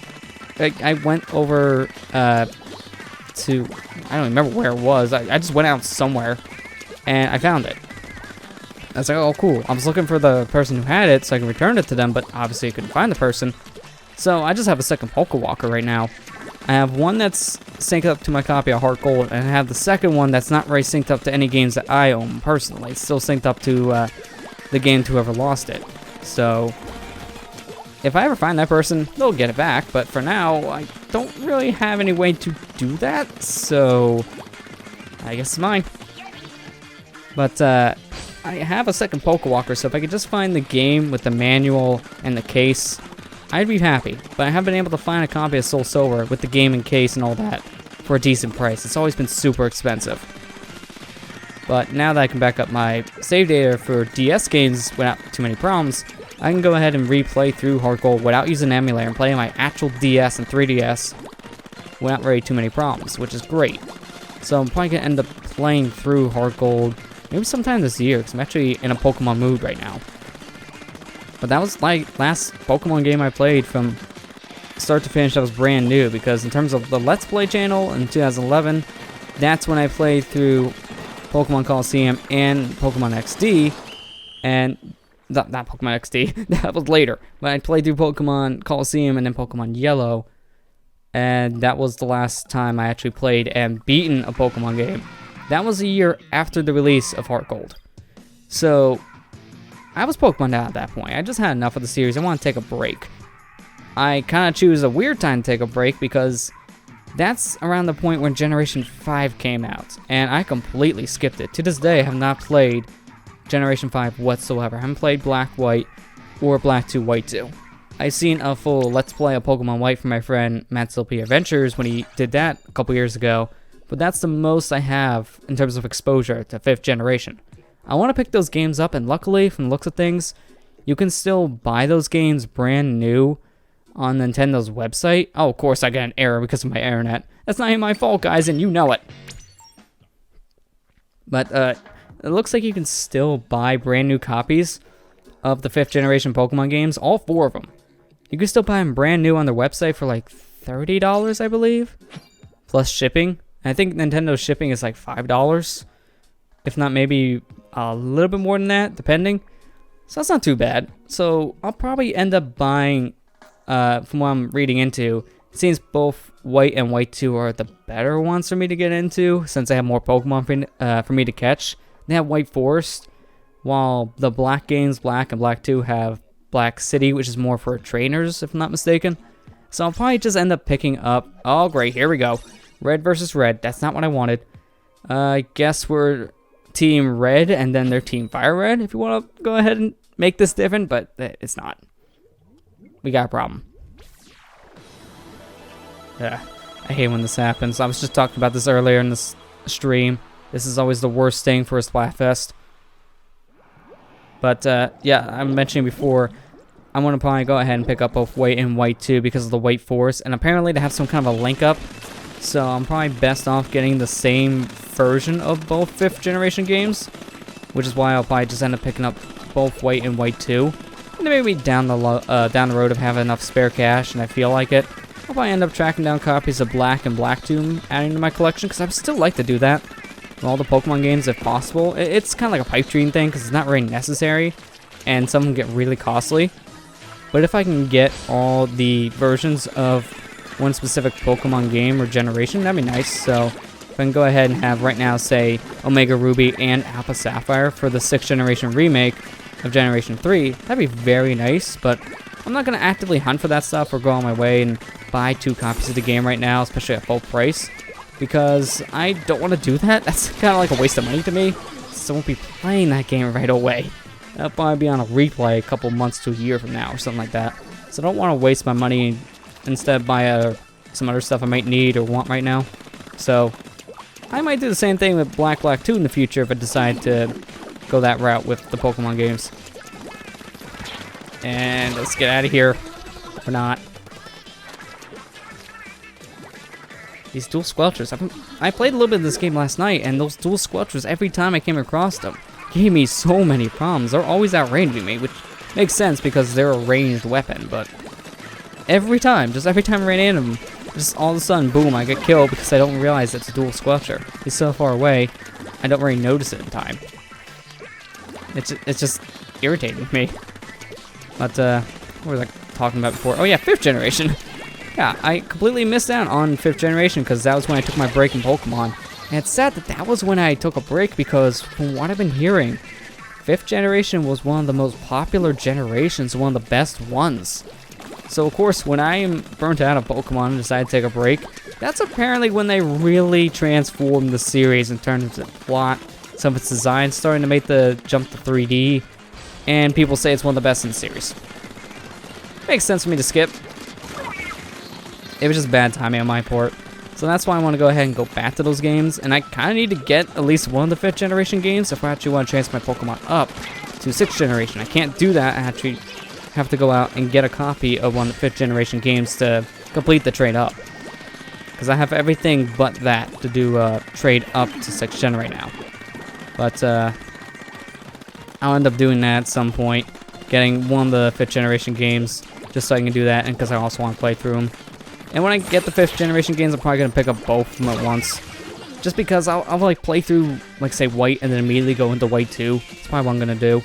I went over to, I don't remember where it was. I just went out somewhere, and I found it. I was like, oh, cool. I was looking for the person who had it so I can return it to them, but obviously I couldn't find the person. So I just have a second Pokewalker right now. I have one that's synced up to my copy of Heart Gold, and I have the second one that's not really synced up to any games that I own personally. It's still synced up to the game to whoever lost it. So if I ever find that person, they'll get it back. But for now, I don't really have any way to do that, so I guess it's mine. But I have a second Pokewalker, so if I could just find the game with the manual and the case, I'd be happy. But I haven't been able to find a copy of Soul Silver with the game and case and all that for a decent price. It's always been super expensive. But now that I can back up my save data for DS games without too many problems, I can go ahead and replay through Heart Gold without using an emulator and play my actual DS and 3DS without very too many problems, which is great. So I'm probably going to end up playing through Heart Gold maybe sometime this year, because I'm actually in a Pokemon mood right now. But that was like last Pokemon game I played from start to finish that was brand new, because in terms of the Let's Play channel in 2011, that's when I played through Pokemon Coliseum and Pokemon XD, and not Pokemon XD, that was later, but I played through Pokemon Coliseum and then Pokemon Yellow, and that was the last time I actually played and beaten a Pokemon game. That was a year after the release of Heart Gold. So I was Pokemon out at that point. I just had enough of the series. I want to take a break. I kind of choose a weird time to take a break because that's around the point when Generation 5 came out, and I completely skipped it. To this day, I have not played Generation 5 whatsoever. I haven't played Black, White, or Black 2, White 2. I've seen a full Let's Play of Pokemon White from my friend Matt's LP Adventures when he did that a couple years ago, but that's the most I have in terms of exposure to 5th generation. I want to pick those games up, and luckily, from the looks of things, you can still buy those games brand new on Nintendo's website. Oh, of course I got an error because of my internet. That's not even my fault, guys, and you know it. But it looks like you can still buy brand new copies of the 5th generation Pokemon games, all 4 of them. You can still buy them brand new on their website for like $30, I believe, plus shipping. I think Nintendo's shipping is like $5, if not maybe a little bit more than that, depending. So that's not too bad. So I'll probably end up buying, from what I'm reading into, it seems both White and White 2 are the better ones for me to get into, since they have more Pokemon for me to catch. They have White Forest, while the Black games, Black and Black 2, have Black City, which is more for trainers, if I'm not mistaken. So I'll probably just end up picking up... Oh, great, here we go. Red versus Red. That's not what I wanted. I guess we're Team Red, and then they're Team Fire Red, if you want to go ahead and make this different, but it's not. We got a problem. Yeah, I hate when this happens. I was just talking about this earlier in this stream. This is always the worst thing for a Splatfest. But, yeah, I mentioned before, I want to probably go ahead and pick up both White and White 2 because of the White Forest. And apparently they have some kind of a link up. So I'm probably best off getting the same version of both 5th generation games. Which is why I'll probably just end up picking up both White and White 2. And then maybe down the road if I have enough spare cash and I feel like it, I'll probably end up tracking down copies of Black and Black 2, adding to my collection, because I would still like to do that with all the Pokemon games if possible. It's kind of like a pipe dream thing, because it's not really necessary, and some can get really costly. But if I can get all the versions of one specific Pokemon game or generation, that'd be nice. So if I can go ahead and have right now, say, Omega Ruby and Alpha Sapphire for the 6th generation remake of Generation 3, that'd be very nice, but I'm not going to actively hunt for that stuff or go on my way and buy 2 copies of the game right now, especially at full price, because I don't want to do that. That's kind of like a waste of money to me, so I won't be playing that game right away. That'll probably be on a replay a couple months to a year from now or something like that, so I don't want to waste my money and instead buy some other stuff I might need or want right now. So I might do the same thing with Black 2 in the future if I decide to go that route with the Pokemon games. And let's get out of here. Or not. These dual Squelchers. I played a little bit of this game last night, and those dual Squelchers, every time I came across them, gave me so many problems. They're always outranging me, which makes sense because they're a ranged weapon, but every time I ran into them, just all of a sudden, boom, I get killed because I don't realize it's a dual Squelcher. He's so far away, I don't really notice it in time. It's just irritating me. But, what was I talking about before? Oh yeah, 5th generation. Yeah, I completely missed out on 5th generation because that was when I took my break in Pokemon. And it's sad that that was when I took a break because from what I've been hearing, 5th generation was one of the most popular generations, one of the best ones. So of course, when I am burnt out of Pokemon and decide to take a break, that's apparently when they really transformed the series in terms of plot, some of its design, starting to make the jump to 3D, and people say it's one of the best in the series. Makes sense for me to skip. It was just bad timing on my part. So that's why I want to go ahead and go back to those games, and I kind of need to get at least one of the 5th generation games if I actually want to transfer my Pokemon up to 6th generation. I can't do that. I actually have to go out and get a copy of one of the 5th generation games to complete the trade up. Because I have everything but that to do trade up to 6th gen right now. But I'll end up doing that at some point. getting one of the 5th generation games just so I can do that, and because I also want to play through them. And when I get the 5th generation games, I'm probably going to pick up both of them at once. Just because I'll like play through, like say, White and then immediately go into White 2. That's probably what I'm going to do.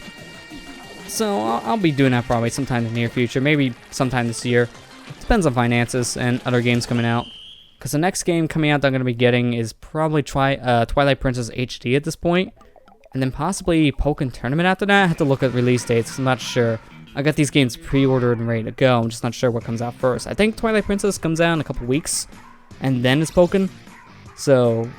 So I'll be doing that probably sometime in the near future. Maybe sometime this year. Depends on finances and other games coming out. Because the next game coming out that I'm going to be getting is probably Twilight Princess HD at this point. And then possibly Pokémon Tournament after that. I have to look at release dates because I'm not sure. I got these games pre-ordered and ready to go. I'm just not sure what comes out first. I think Twilight Princess comes out in a couple weeks. And then it's Pokémon. So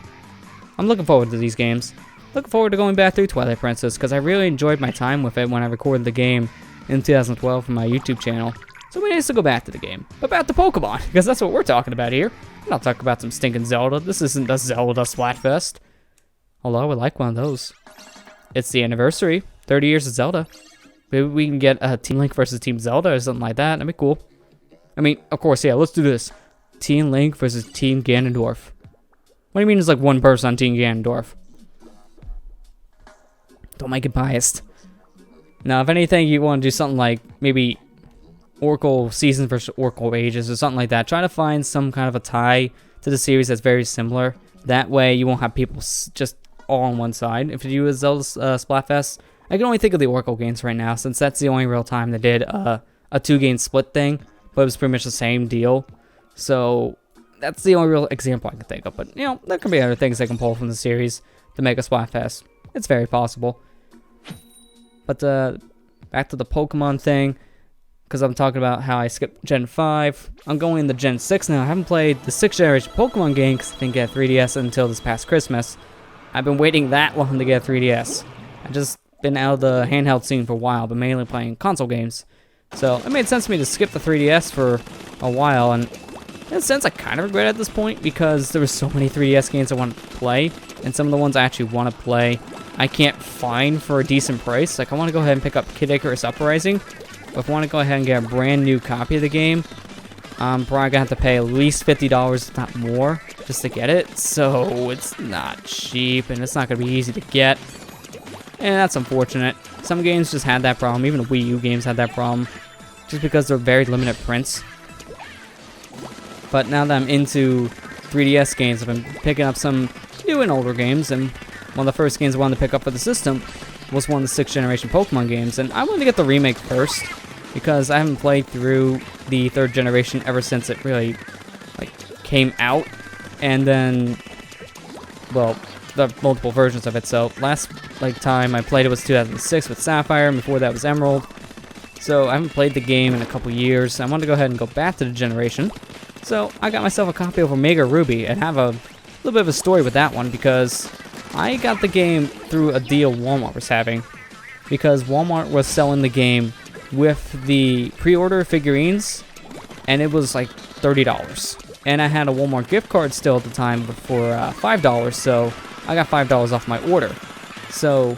I'm looking forward to these games. Looking forward to going back through Twilight Princess because I really enjoyed my time with it when I recorded the game in 2012 for my YouTube channel. So we need to go back to the game. But back to Pokemon, because that's what we're talking about here. I'm not talking about some stinking Zelda. This isn't the Zelda Splatfest. Although I would like one of those. It's the anniversary. 30 years of Zelda. Maybe we can get a Team Link versus Team Zelda or something like that. That'd be cool. I mean, of course, yeah, let's do this. Team Link versus Team Ganondorf. What do you mean there's like one person on Team Ganondorf? Don't make it biased. Now, if anything, you want to do something like maybe Oracle Seasons versus Oracle Ages or something like that. Try to find some kind of a tie to the series that's very similar. That way, you won't have people just all on one side. If you do a Zelda Splatfest, I can only think of the Oracle games right now, since that's the only real time they did a 2-game split thing, but it was pretty much the same deal. So that's the only real example I can think of. But, you know, there can be other things they can pull from the series to make a Splatfest. It's very possible. But back to the Pokemon thing, because I'm talking about how I skipped Gen 5. I'm going into Gen 6 now. I haven't played the 6th generation Pokemon game because I didn't get a 3DS until this past Christmas. I've been waiting that long to get a 3DS. I've just been out of the handheld scene for a while, but mainly playing console games. So it made sense to me to skip the 3DS for a while, and in a sense I kind of regret it at this point because there were so many 3DS games I wanted to play, and some of the ones I actually want to play I can't find for a decent price. Like, I want to go ahead and pick up Kid Icarus Uprising, but if I want to go ahead and get a brand new copy of the game, I'm probably going to have to pay at least $50, if not more, just to get it. So it's not cheap, and it's not going to be easy to get. And that's unfortunate. Some games just had that problem. Even the Wii U games had that problem, just because they're very limited prints. But now that I'm into 3DS games, I've been picking up some new and older games, and one of the first games I wanted to pick up for the system was one of the 6th generation Pokemon games. And I wanted to get the remake first, because I haven't played through the 3rd generation ever since it really came out. And then, well, the multiple versions of it. So last time I played it was 2006 with Sapphire, and before that was Emerald. So I haven't played the game in a couple years. I wanted to go ahead and go back to the generation. So I got myself a copy of Omega Ruby and have a little bit of a story with that one, because I got the game through a deal Walmart was having, because Walmart was selling the game with the pre-order figurines, and it was like $30. And I had a Walmart gift card still at the time for $5, so I got $5 off my order. So,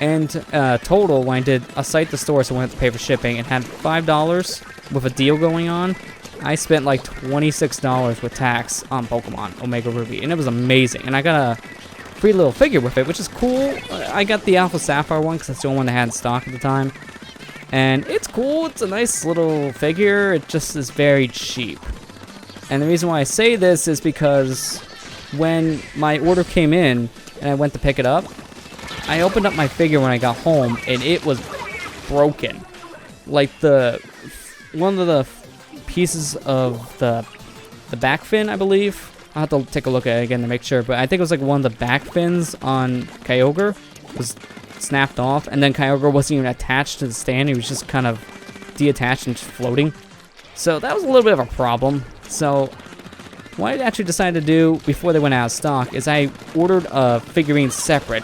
and total, when I did a site to store, so I went to pay for shipping, and had $5 with a deal going on, I spent like $26 with tax on Pokemon Omega Ruby, and it was amazing. And I got a free little figure with it, which is cool. I got the Alpha Sapphire one because that's the only one that had in stock at the time. And it's cool. It's a nice little figure. It just is very cheap. And the reason why I say this is because when my order came in and I went to pick it up, I opened up my figure when I got home, and it was broken. Like one of the pieces of the back fin, I believe. I'll have to take a look at it again to make sure, but I think it was like one of the back fins on Kyogre was snapped off, and then Kyogre wasn't even attached to the stand. He was just kind of detached and just floating. So that was a little bit of a problem. So what I actually decided to do before they went out of stock is I ordered a figurine separate.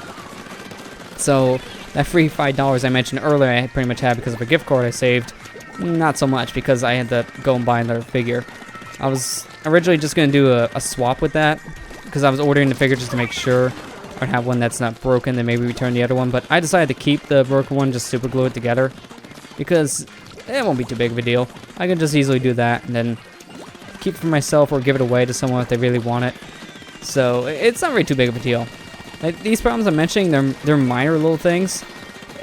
So that free $5 I mentioned earlier I pretty much had because of a gift card I saved. Not so much, because I had to go and buy another figure. I was originally just going to do a swap with that, because I was ordering the figure just to make sure I'd have one that's not broken, then maybe return the other one. But I decided to keep the broken one, just super glue it together, because it won't be too big of a deal. I can just easily do that and then keep it for myself or give it away to someone if they really want it. So it's not really too big of a deal. Like, these problems I'm mentioning, they're minor little things.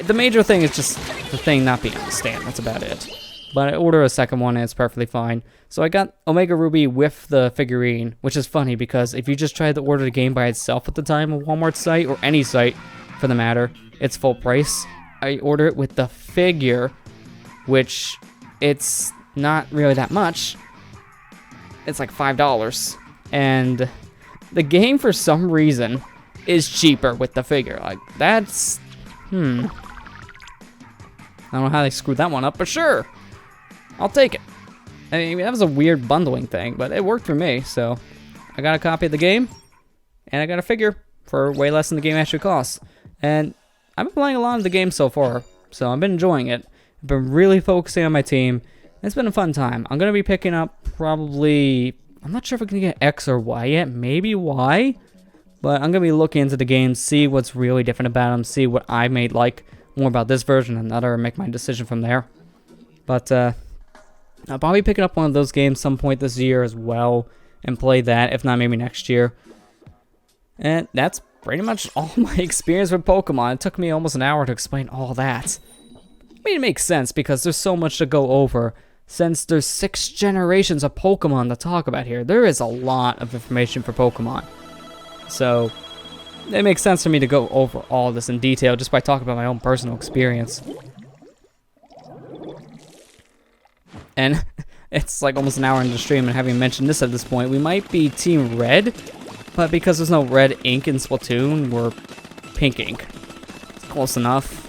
the major thing is just the thing not being on the stand. That's about it. But I ordered a second one and it's perfectly fine. So I got Omega Ruby with the figurine, which is funny because if you just tried to order the game by itself at the time on Walmart's site, or any site for the matter, it's full price. I order it with the figure, which it's not really that much. It's like $5. And the game, for some reason, is cheaper with the figure. Like, that's... I don't know how they screwed that one up, but sure. I'll take it. I mean, that was a weird bundling thing, but it worked for me, so... I got a copy of the game, and I got a figure for way less than the game actually costs. And I've been playing a lot of the game so far, so I've been enjoying it. I've been really focusing on my team. It's been a fun time. I'm going to be picking up probably... I'm not sure if I can get X or Y yet. Maybe Y. But I'm going to be looking into the game, see what's really different about them, see what I may like more about this version and another, and make my decision from there. But I'll probably pick up one of those games some point this year as well, and play that, if not maybe next year. And that's pretty much all my experience with Pokemon. It took me almost an hour to explain all that. I mean, it makes sense because there's so much to go over. Since there's 6 generations of Pokemon to talk about here, there is a lot of information for Pokemon. So, it makes sense for me to go over all this in detail just by talking about my own personal experience. And it's like almost an hour into the stream, and having mentioned this at this point, we might be Team Red, but because there's no red ink in Splatoon, we're pink ink. It's close enough.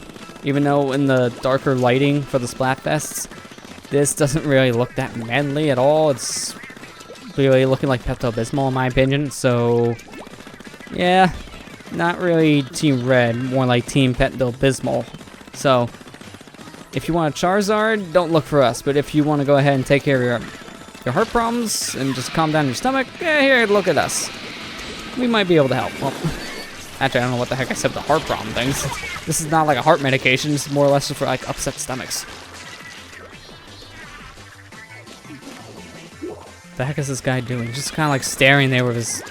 Even though in the darker lighting for the Splatfests, this doesn't really look that manly at all. It's really looking like Pepto-Bismol in my opinion, so... yeah, not really Team Red, more like Team Pepto-Bismol. So, if you want a Charizard, don't look for us. But if you want to go ahead and take care of your heart problems and just calm down your stomach, yeah, here, look at us. We might be able to help. Well, actually, I don't know what the heck I said with the heart problem things. This is not like a heart medication. It's more or less just for like upset stomachs. The heck is this guy doing? He's just kind of like staring there with his...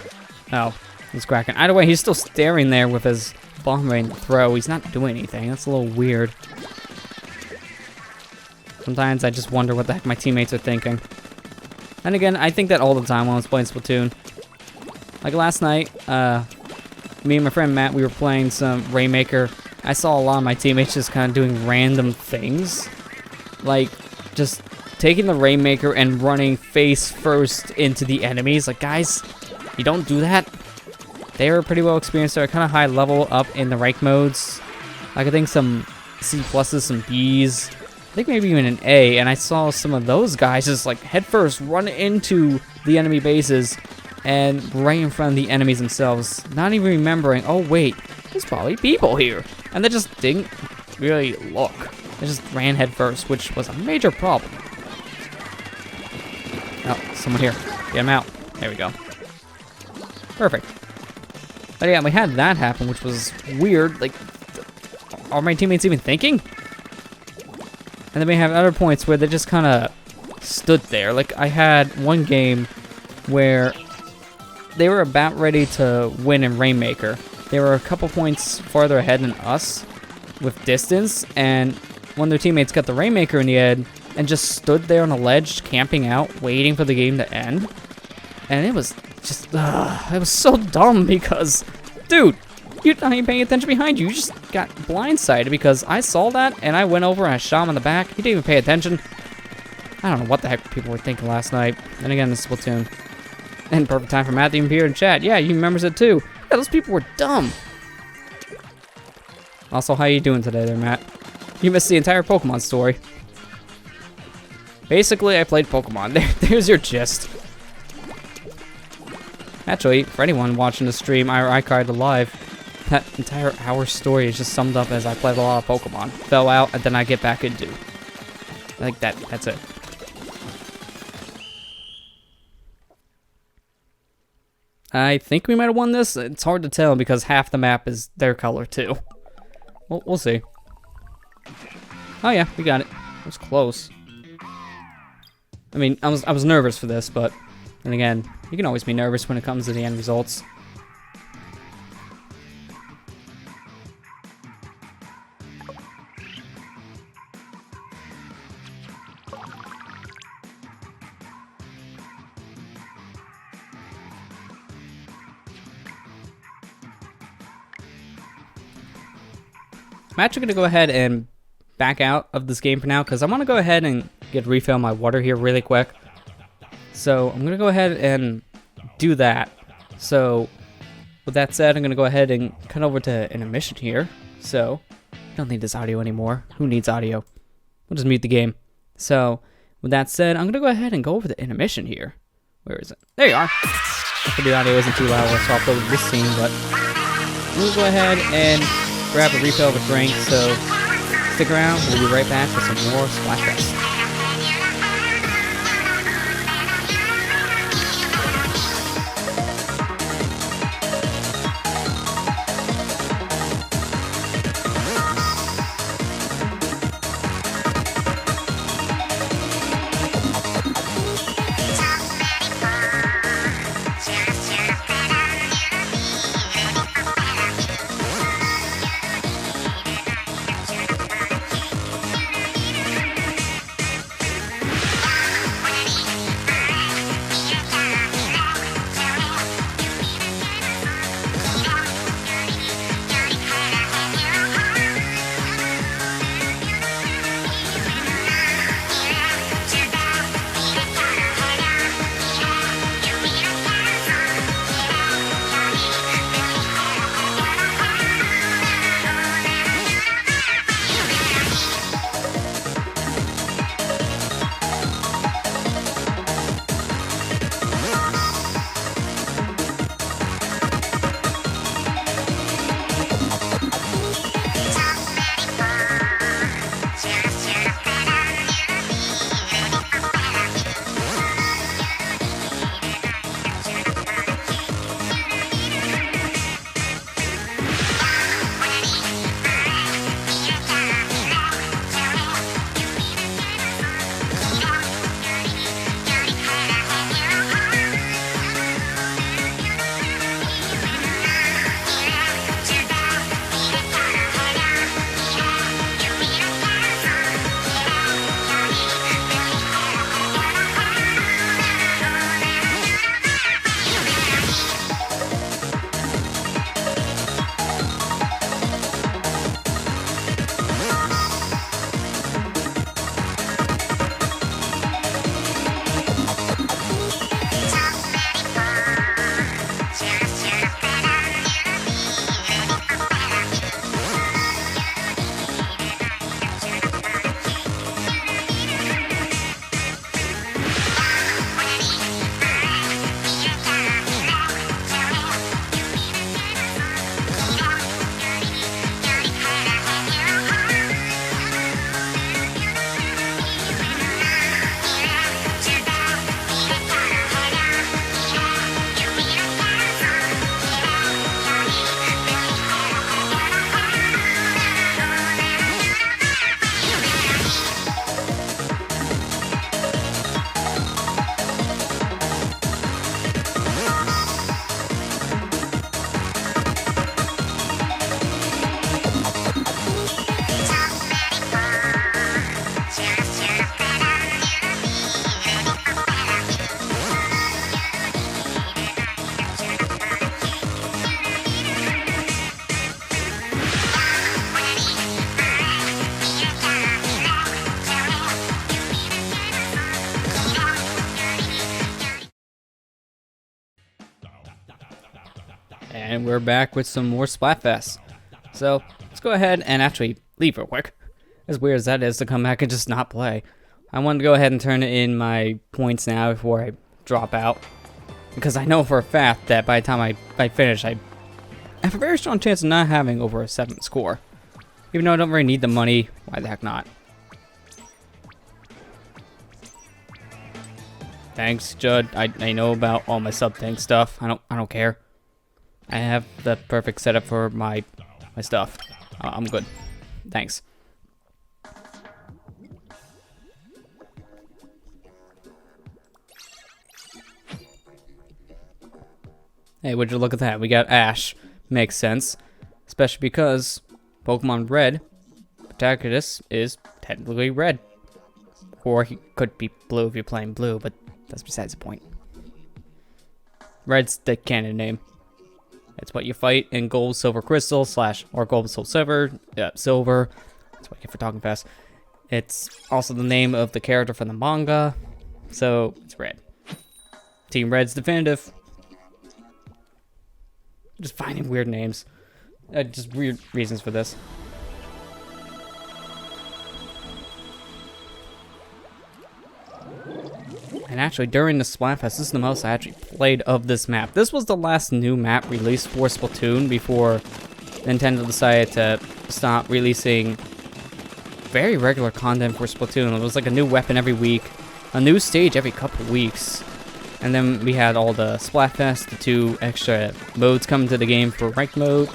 oh. He's cracking. Either way, he's still staring there with his bomb rain throw. He's not doing anything. That's a little weird. Sometimes I just wonder what the heck my teammates are thinking. And again, I think that all the time when I was playing Splatoon. Like last night, me and my friend Matt, we were playing some Rainmaker. I saw a lot of my teammates just kind of doing random things. Like, just taking the Rainmaker and running face first into the enemies. Like, guys, you don't do that. They were pretty well experienced. They're kind of high level up in the rank modes. Like I think some C+, some Bs. I think maybe even an A. And I saw some of those guys just like head first run into the enemy bases and right in front of the enemies themselves. Not even remembering, oh wait, there's probably people here. And they just didn't really look. They just ran head first, which was a major problem. Oh, someone here. Get him out. There we go. Perfect. But yeah, we had that happen, which was weird. Like, are my teammates even thinking? And then we have other points where they just kind of stood there. Like, I had one game where they were about ready to win in Rainmaker. They were a couple points farther ahead than us with distance, and one of their teammates got the Rainmaker in the end and just stood there on a ledge, camping out, waiting for the game to end. And it was just, it was so dumb because, dude, you're not even paying attention behind you. You just got blindsided because I saw that and I went over and I shot him in the back. He didn't even pay attention. I don't know what the heck people were thinking last night. And again, this is Splatoon. And perfect time for Matt to even appear in chat. Yeah, he remembers it too. Yeah, those people were dumb. Also, how you doing today there, Matt? You missed the entire Pokemon story. Basically, I played Pokemon. There's your gist. Actually, for anyone watching the stream, I cried live. That entire hour story is just summed up as I played a lot of Pokemon. Fell out, and then I get back into. Like that's it. I think we might have won this. It's hard to tell because half the map is their color too. Well, we'll see. Oh yeah, we got it. It was close. I mean, I was nervous for this, but then again, you can always be nervous when it comes to the end results. I'm actually going to go ahead and back out of this game for now because I want to go ahead and refill my water here really quick. So I'm going to go ahead and do that. So with that said, I'm going to go ahead and cut over to intermission here. So I don't need this audio anymore. Who needs audio? We'll just mute the game. So with that said, I'm going to go ahead and go over the intermission here. Where is it? There you are. Hopefully the audio isn't too loud. I'll swap over this scene, but we'll go ahead and grab a refill of a drink. So stick around. We'll be right back with some more Splatfest. And we're back with some more Splatfest. So let's go ahead and actually leave real quick. As weird as that is to come back and just not play. I wanted to go ahead and turn in my points now before I drop out. Because I know for a fact that by the time I finish, I have a very strong chance of not having over a 7 score. Even though I don't really need the money, why the heck not? Thanks, Judd. I know about all my sub tank stuff. I don't care. I have the perfect setup for my stuff. I'm good. Thanks. Hey, would you look at that? We got Ash. Makes sense. Especially because Pokemon Red, Protagonist is technically red. Or he could be blue if you're playing blue, but that's besides the point. Red's the canon name. It's what you fight in gold, silver, crystal, or gold, silver, silver. That's what I get for talking fast. It's also the name of the character from the manga, so it's red. Team Red's definitive. Just finding weird names. Just weird reasons for this. And actually, during the Splatfest, this is the most I actually played of this map. This was the last new map released for Splatoon before Nintendo decided to stop releasing very regular content for Splatoon. It was like a new weapon every week, a new stage every couple weeks. And then we had all the Splatfest, the 2 extra modes coming to the game for ranked mode.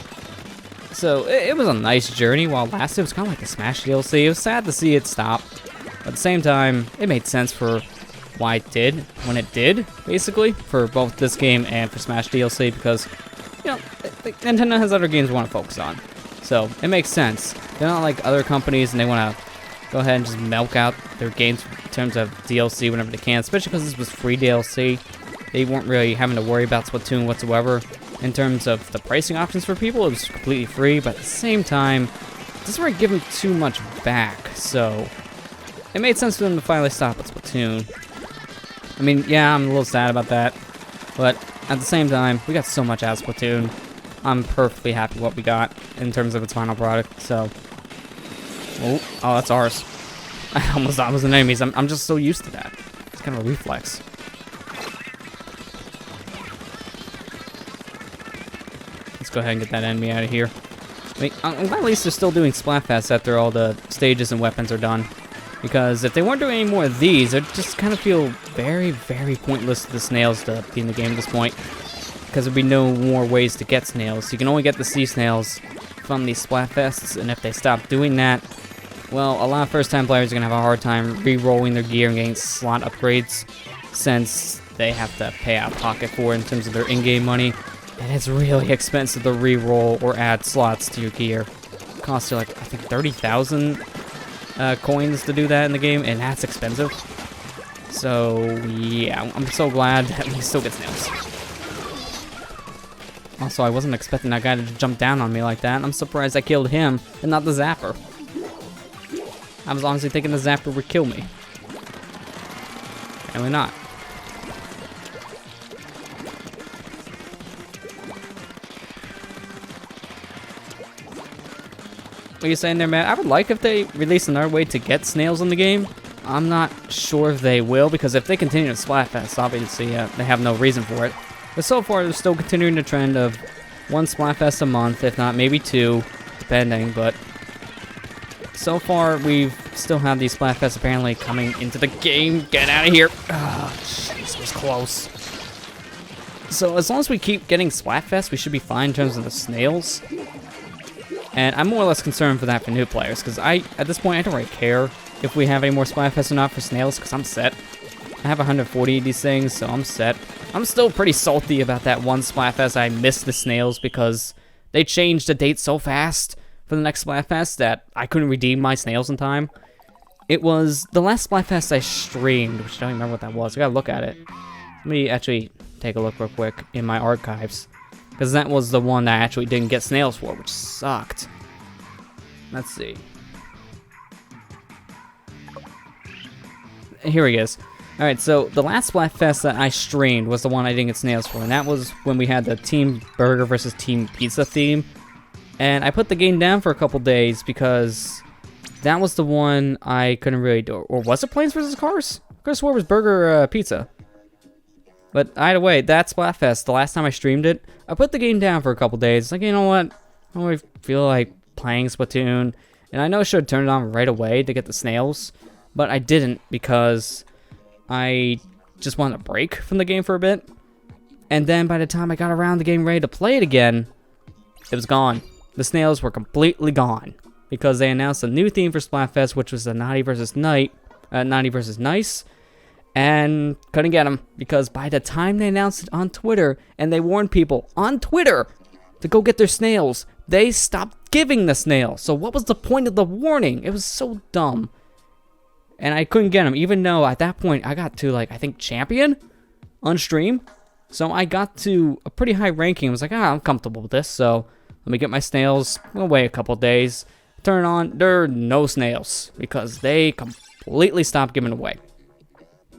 So it was a nice journey while it lasted. It was kind of like the Smash DLC. It was sad to see it stop. But at the same time, it made sense for why it did when it did, basically, for both this game and for Smash DLC, because, you know, Nintendo has other games they want to focus on. So it makes sense. They're not like other companies and they want to go ahead and just milk out their games in terms of DLC whenever they can, especially because this was free DLC. They weren't really having to worry about Splatoon whatsoever. In terms of the pricing options for people, it was completely free, but at the same time, it doesn't really give them too much back, so it made sense for them to finally stop with Splatoon. I mean, yeah, I'm a little sad about that, but at the same time, we got so much out of Splatoon. I'm perfectly happy with what we got in terms of its final product, so... Oh, that's ours. I almost thought it was an enemy's. I'm just so used to that. It's kind of a reflex. Let's go ahead and get that enemy out of here. I mean, I'm glad at least they're still doing Splatfest after all the stages and weapons are done. Because if they weren't doing any more of these, it just kind of feel very, very pointless to the snails to be in the game at this point. Because there'd be no more ways to get snails. You can only get the sea snails from these Splatfests, and if they stop doing that, well, a lot of first-time players are going to have a hard time re-rolling their gear and getting slot upgrades, since they have to pay out of pocket for it in terms of their in-game money, and it's really expensive to re-roll or add slots to your gear. It costs you, like, I think 30,000 coins to do that in the game, and that's expensive. So, yeah, I'm so glad that we still get snails. Also, I wasn't expecting that guy to jump down on me like that. I'm surprised I killed him and not the Zapper. I was honestly thinking the Zapper would kill me. Apparently not. What are you saying there, Matt? I would like if they release another way to get snails in the game. I'm not sure if they will, because if they continue to Splatfest, obviously they have no reason for it. But so far, they're still continuing the trend of 1 Splatfest a month, if not maybe 2, depending. But so far, we've still have these Splatfests apparently coming into the game. Get out of here! Oh, jeez, it was close. So as long as we keep getting Splatfest, we should be fine in terms of the snails. And I'm more or less concerned for that for new players, because at this point, I don't really care if we have any more Splatfests or not for snails, because I'm set. I have 140 of these things, so I'm set. I'm still pretty salty about that one Splatfest. I missed the snails because they changed the date so fast for the next Splatfest that I couldn't redeem my snails in time. It was the last Splatfest I streamed, which I don't remember what that was. I gotta look at it. Let me actually take a look real quick in my archives, because that was the one that I actually didn't get snails for, which sucked. Let's see. Here he is. Alright, so the last Splatfest that I streamed was the one I didn't get snails for, and that was when we had the Team Burger versus Team Pizza theme. And I put the game down for a couple days because that was the one I couldn't really do. Or was it Planes vs. Cars? I could have swore it was Burger Pizza. But either way, that Splatfest, the last time I streamed it, I put the game down for a couple days. Like, you know what? I don't really feel like playing Splatoon. And I know I should have turned it on right away to get the snails, but I didn't because I just wanted a break from the game for a bit. And then by the time I got around to getting ready to play it again, it was gone. The snails were completely gone because they announced a new theme for Splatfest, which was the Naughty versus Nice, and couldn't get them because by the time they announced it on Twitter and they warned people on Twitter to go get their snails, they stopped giving the snails. So what was the point of the warning? It was so dumb. And I couldn't get them, even though at that point I got to, like, I think Champion on stream. So I got to a pretty high ranking. I was like, I'm comfortable with this, so let me get my snails. We'll wait a couple days. Turn on, there are no snails because they completely stopped giving away.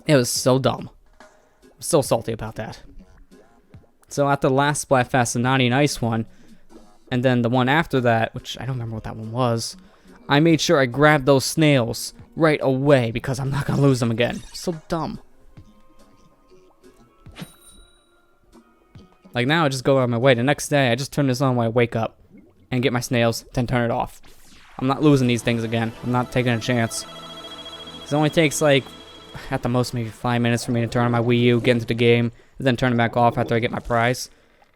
It was so dumb. I'm still salty about that. So after the last Splatfest, the Naughty and Ice one, and then the one after that, which I don't remember what that one was, I made sure I grabbed those snails right away because I'm not going to lose them again. So dumb. Like now I just go on my way. The next day I just turn this on when I wake up and get my snails, then turn it off. I'm not losing these things again. I'm not taking a chance. It only takes like, at the most, maybe 5 minutes for me to turn on my Wii U, get into the game, and then turn it back off after I get my prize.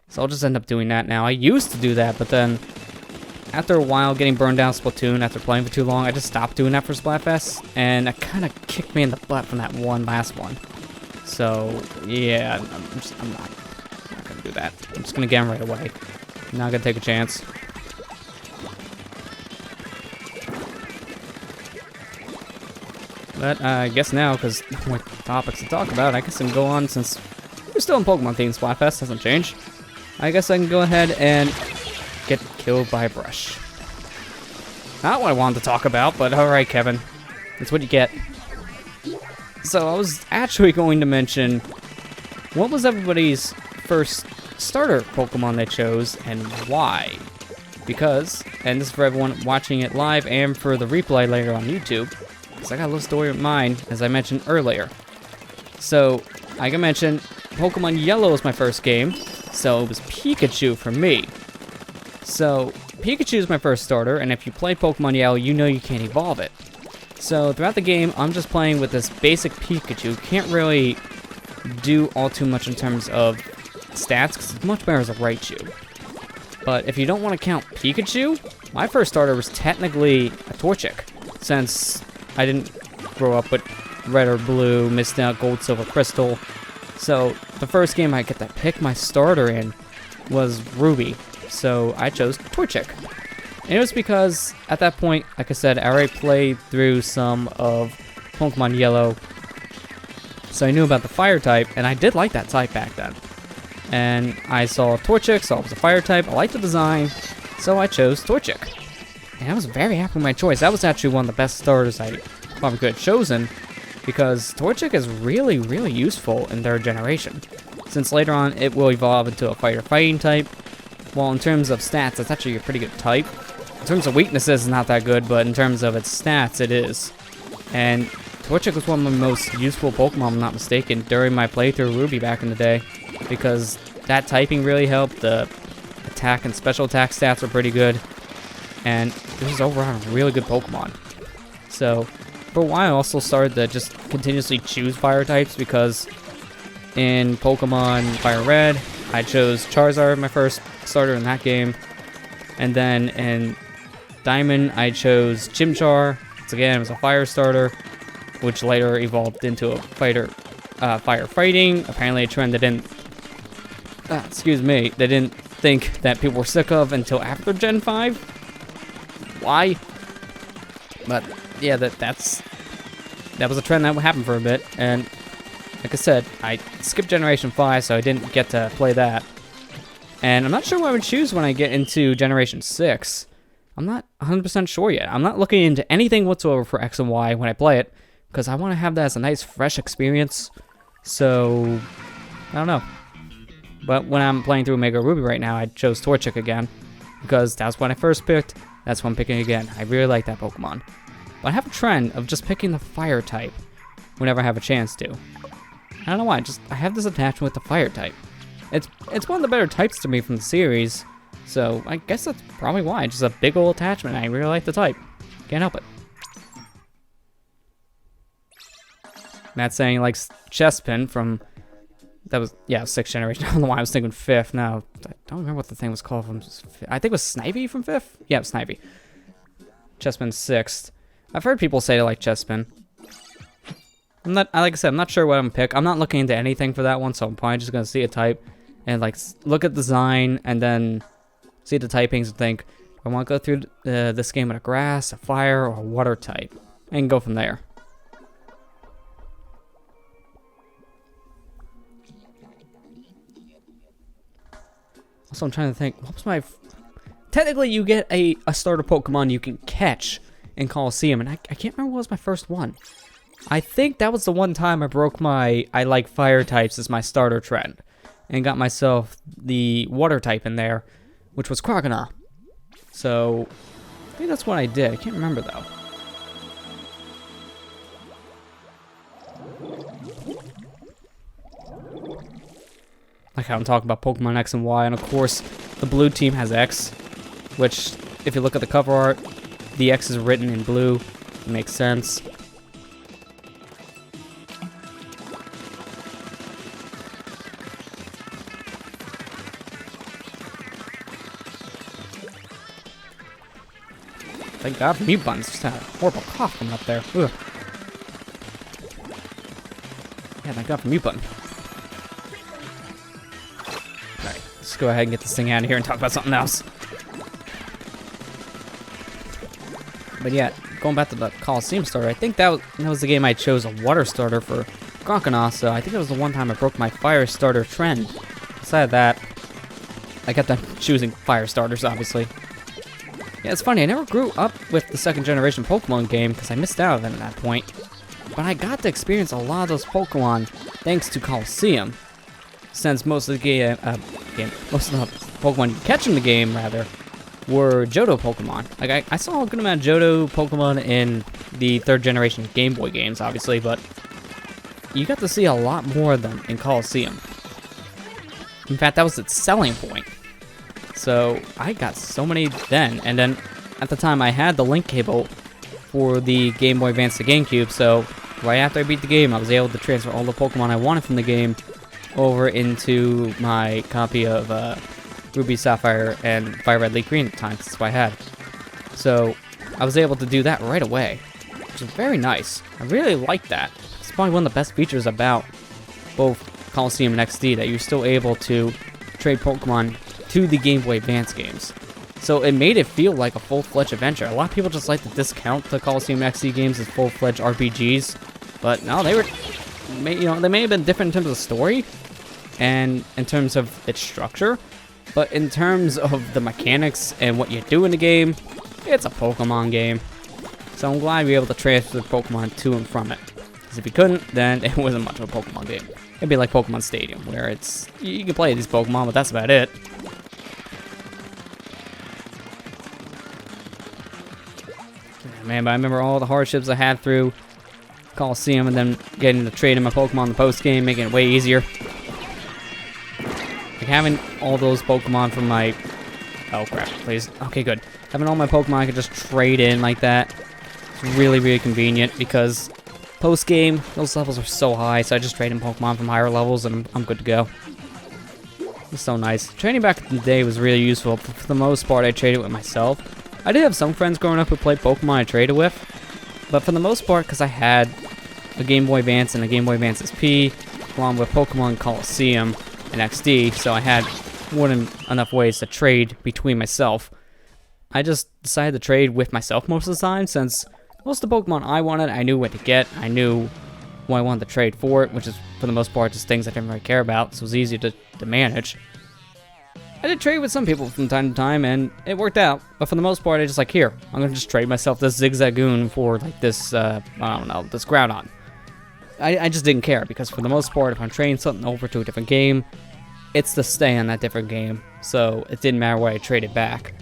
So I'll just end up doing that now. I used to do that, but then after a while, getting burned down Splatoon after playing for too long, I just stopped doing that for Splatfest, and it kind of kicked me in the butt from that last one. So yeah, I'm not gonna do that. I'm just gonna get him right away. I'm not gonna take a chance. But I guess now, because more topics to talk about, I guess I can go on since we're still in Pokemon theme. Splatfest hasn't changed. I guess I can go ahead and get killed by a brush. Not what I wanted to talk about, but alright, Kevin. That's what you get. So I was actually going to mention, what was everybody's first starter Pokemon they chose and why? Because, and this is for everyone watching it live and for the replay later on YouTube, because I got a little story of mine, as I mentioned earlier. So, like I mentioned, Pokemon Yellow was my first game, so it was Pikachu for me. So, Pikachu is my first starter, and if you play Pokemon Yellow, you know you can't evolve it. So, throughout the game, I'm just playing with this basic Pikachu. Can't really do all too much in terms of stats, because it's much better as a Raichu. But if you don't want to count Pikachu, my first starter was technically a Torchic, since I didn't grow up with red or blue, missed out gold, silver, crystal. So the first game I get to pick my starter in was Ruby. So I chose Torchic. And it was because at that point, like I said, I already played through some of Pokemon Yellow. So I knew about the fire type, and I did like that type back then. And I saw Torchic, so it was a fire type. I liked the design, so I chose Torchic. And I was very happy with my choice. That was actually one of the best starters I probably could have chosen, because Torchic is really, really useful in third generation, since later on it will evolve into a fighter-fighting type. Well, in terms of stats, it's actually a pretty good type. In terms of weaknesses, it's not that good, but in terms of its stats, it is. And Torchic was one of my most useful Pokemon, if I'm not mistaken, during my playthrough of Ruby back in the day, because that typing really helped. The attack and special attack stats were pretty good. And this is overall a really good Pokemon. So, for a while I also started to just continuously choose fire types, because in Pokemon Fire Red, I chose Charizard, my first starter in that game. And then in Diamond, I chose Chimchar. Once again, it was a fire starter, which later evolved into a firefighting. Apparently a trend that didn't, they didn't think that people were sick of until after Gen 5. Why? But yeah, that was a trend that happened for a bit, and like I said, I skipped Generation 5, so I didn't get to play that. And I'm not sure what I would choose when I get into Generation 6. I'm not 100% sure yet. I'm not looking into anything whatsoever for X and Y when I play it, because I want to have that as a nice, fresh experience. So, I don't know. But when I'm playing through Omega Ruby right now, I chose Torchic again, because that's what I first picked. That's what I'm picking again. I really like that Pokemon. But I have a trend of just picking the fire type whenever I have a chance to. I don't know why, I have this attachment with the fire type. It's one of the better types to me from the series, so I guess that's probably why. Just a big old attachment. I really like the type. Can't help it. Matt's saying he likes Chespin from, that was, yeah, 6th generation. I don't know why I was thinking 5th. No, I don't remember what the thing was called from 5th. I think it was Snivy from 5th? Yeah, it was Snivy. Chespin 6th. I've heard people say they like Chespin. Like I said, I'm not sure what I'm gonna pick. I'm not looking into anything for that one, so I'm probably just gonna see a type and like look at the design and then see the typings and think, I want to go through this game with a grass, a fire, or a water type, and go from there. Also, I'm trying to think. What was my... Technically, you get a starter Pokemon you can catch in Coliseum, and I can't remember what was my first one. I think that was the one time I broke my I like fire types as my starter trend, and got myself the water type in there, which was Croconaw. So, I think that's what I did. I can't remember, though. Like how I'm talking about Pokemon X and Y, and of course, the blue team has X, which, if you look at the cover art, the X is written in blue. It makes sense. Thank God for mute buttons. Just had a horrible cough coming up there. Ugh. Yeah, thank God for mute button. Alright, let's go ahead and get this thing out of here and talk about something else. But yeah, going back to the Coliseum starter, I think that was the game I chose a water starter for Croconaw, so I think it was the one time I broke my fire starter trend. Besides that, I kept on choosing fire starters, obviously. Yeah, it's funny, I never grew up with the second generation Pokemon game because I missed out on it at that point. But I got to experience a lot of those Pokemon thanks to Coliseum, since most of the most of the Pokemon you catch in the game, rather, were Johto Pokemon. Like, I saw a good amount of Johto Pokemon in the third generation Game Boy games, obviously, but you got to see a lot more of them in Coliseum. In fact, that was its selling point. So, I got so many then, and then, at the time, I had the link cable for the Game Boy Advance to GameCube, so right after I beat the game, I was able to transfer all the Pokemon I wanted from the game over into my copy of Ruby, Sapphire, and Fire Red, Leaf Green at the time, 'cause that's what I had. So, I was able to do that right away, which is very nice. I really like that. It's probably one of the best features about both Coliseum and XD, that you're still able to trade Pokemon to the Game Boy Advance games. So it made it feel like a full-fledged adventure. A lot of people just like to discount the Coliseum XD games as full-fledged RPGs, but no, they may have been different in terms of story and in terms of its structure, but in terms of the mechanics and what you do in the game, it's a Pokemon game. So I'm glad we were able to transfer Pokemon to and from it. Because if you couldn't, then it wasn't much of a Pokemon game. It'd be like Pokemon Stadium, where you can play these Pokemon, but that's about it. Man, but I remember all the hardships I had through Coliseum, and then getting to trade in my Pokemon in the post-game, making it way easier. Like having all those Pokemon from my... Oh, crap, please. Okay, good. Having all my Pokemon I could just trade in like that. It's really, really convenient, because post-game, those levels are so high, so I just trade in Pokemon from higher levels, and I'm good to go. It's so nice. Trading back in the day was really useful. For the most part, I traded with myself. I did have some friends growing up who played Pokemon I traded with, but for the most part, because I had a Game Boy Advance and a Game Boy Advance SP, along with Pokemon Coliseum and XD, so I had more than enough ways to trade between myself. I just decided to trade with myself most of the time, since most of the Pokemon I wanted, I knew what to get, I knew what I wanted to trade for it, which is, for the most part, just things I didn't really care about, so it was easy to manage. I did trade with some people from time to time, and it worked out. But for the most part, I just like, here, I'm going to just trade myself this Zigzagoon for, like, this, I don't know, this Groudon. I just didn't care, because for the most part, if I'm trading something over to a different game, it's to stay on that different game. So it didn't matter where I traded back.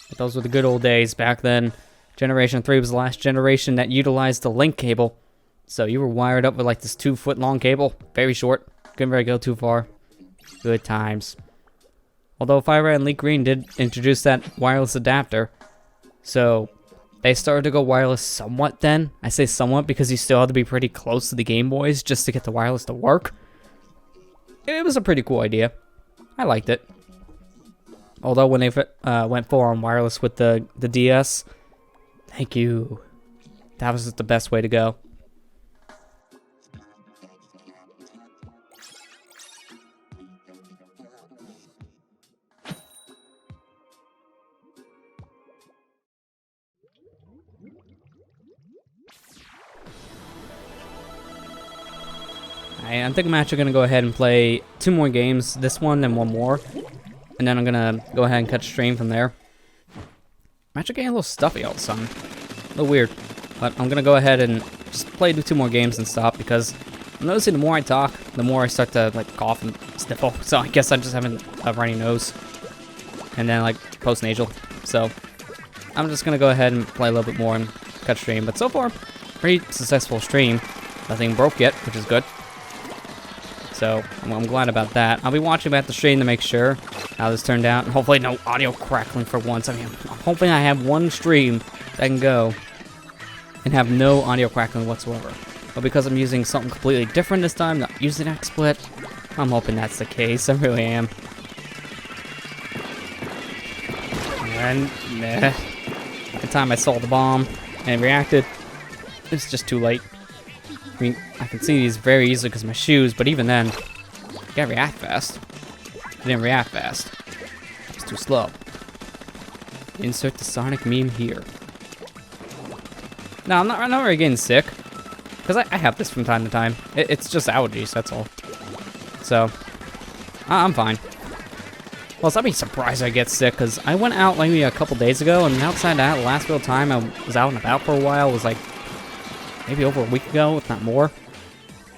But those were the good old days back then. Generation 3 was the last generation that utilized the link cable. So you were wired up with, like, this 2-foot-long cable. Very short. Couldn't really go too far. Good times. Although Fire Red and Leaf Green did introduce that wireless adapter, so they started to go wireless somewhat then. I say somewhat because you still had to be pretty close to the Game Boys just to get the wireless to work. It was a pretty cool idea. I liked it. Although when they went full on wireless with the DS, thank you. That was just the best way to go. I think I'm actually going to go ahead and play 2 more games, this one and one more. And then I'm going to go ahead and cut stream from there. I'm actually getting a little stuffy all of a sudden. A little weird. But I'm going to go ahead and just play 2 more games and stop because I'm noticing the more I talk, the more I start to like cough and sniffle. So I guess I'm just having a runny nose. And then like post-nasal. So I'm just going to go ahead and play a little bit more and cut stream. But so far, pretty successful stream. Nothing broke yet, which is good. So I'm glad about that. I'll be watching back the stream to make sure how this turned out. And hopefully no audio crackling for once. I mean, I'm hoping I have one stream that can go and have no audio crackling whatsoever. But because I'm using something completely different this time, not using XSplit, I'm hoping that's the case. I really am. And nah. By the time I saw the bomb and reacted, it's just too late. I mean, I can see these very easily because of my shoes, but even then, you gotta react fast. I didn't react fast. It's too slow. Insert the Sonic meme here. No, I'm not really getting sick. Because I have this from time to time. It's just allergies, that's all. So, I'm fine. Plus, I'd be surprised I get sick, because I went out maybe a couple days ago, and outside that, the last real time I was out and about for a while was like, maybe over a week ago, if not more.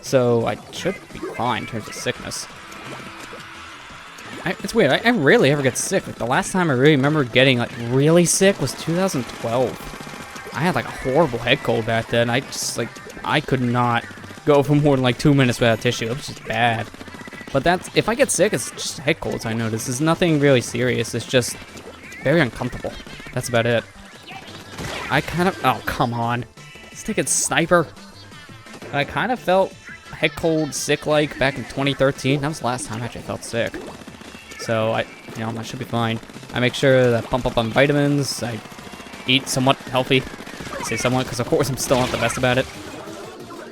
So, I should be fine in terms of sickness. It's weird, I rarely ever get sick. Like, the last time I really remember getting, like, really sick was 2012. I had, like, a horrible head cold back then. I just, like, I could not go for more than, like, 2 minutes without tissue. It was just bad. But that's, if I get sick, it's just head colds, I notice. It's nothing really serious. It's just very uncomfortable. That's about it. I kind of, oh, come on. Let's take it Sniper. I kind of felt head cold, sick-like back in 2013. That was the last time I actually felt sick. So, I should be fine. I make sure that I pump up on vitamins. I eat somewhat healthy. I say somewhat, because of course I'm still not the best about it.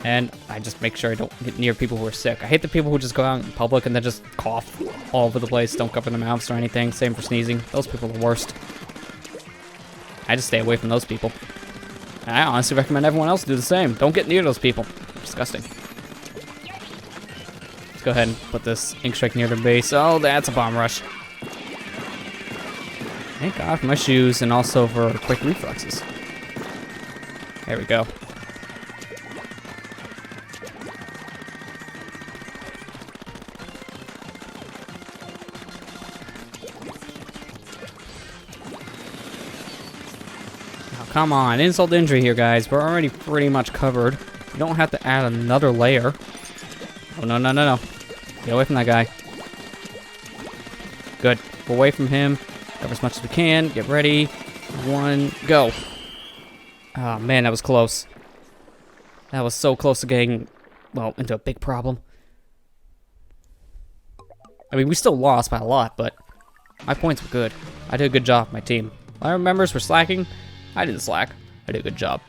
And I just make sure I don't get near people who are sick. I hate the people who just go out in public and then just cough all over the place, don't cover their mouths or anything. Same for sneezing. Those people are the worst. I just stay away from those people. And I honestly recommend everyone else do the same. Don't get near those people. Disgusting. Let's go ahead and put this ink strike near their base. Oh, that's a bomb rush. Thank God for my shoes and also for quick reflexes. There we go. Now, come on, insult to injury here, guys. We're already pretty much covered. You don't have to add another layer. Oh, no, no, no, no. Get away from that guy. Good. Go away from him. Cover as much as we can. Get ready. 1, go. Oh, man, that was close. That was so close to getting, well, into a big problem. I mean, we still lost by a lot, but my points were good. I did a good job, my team. My members were slacking. I didn't slack. I did a good job.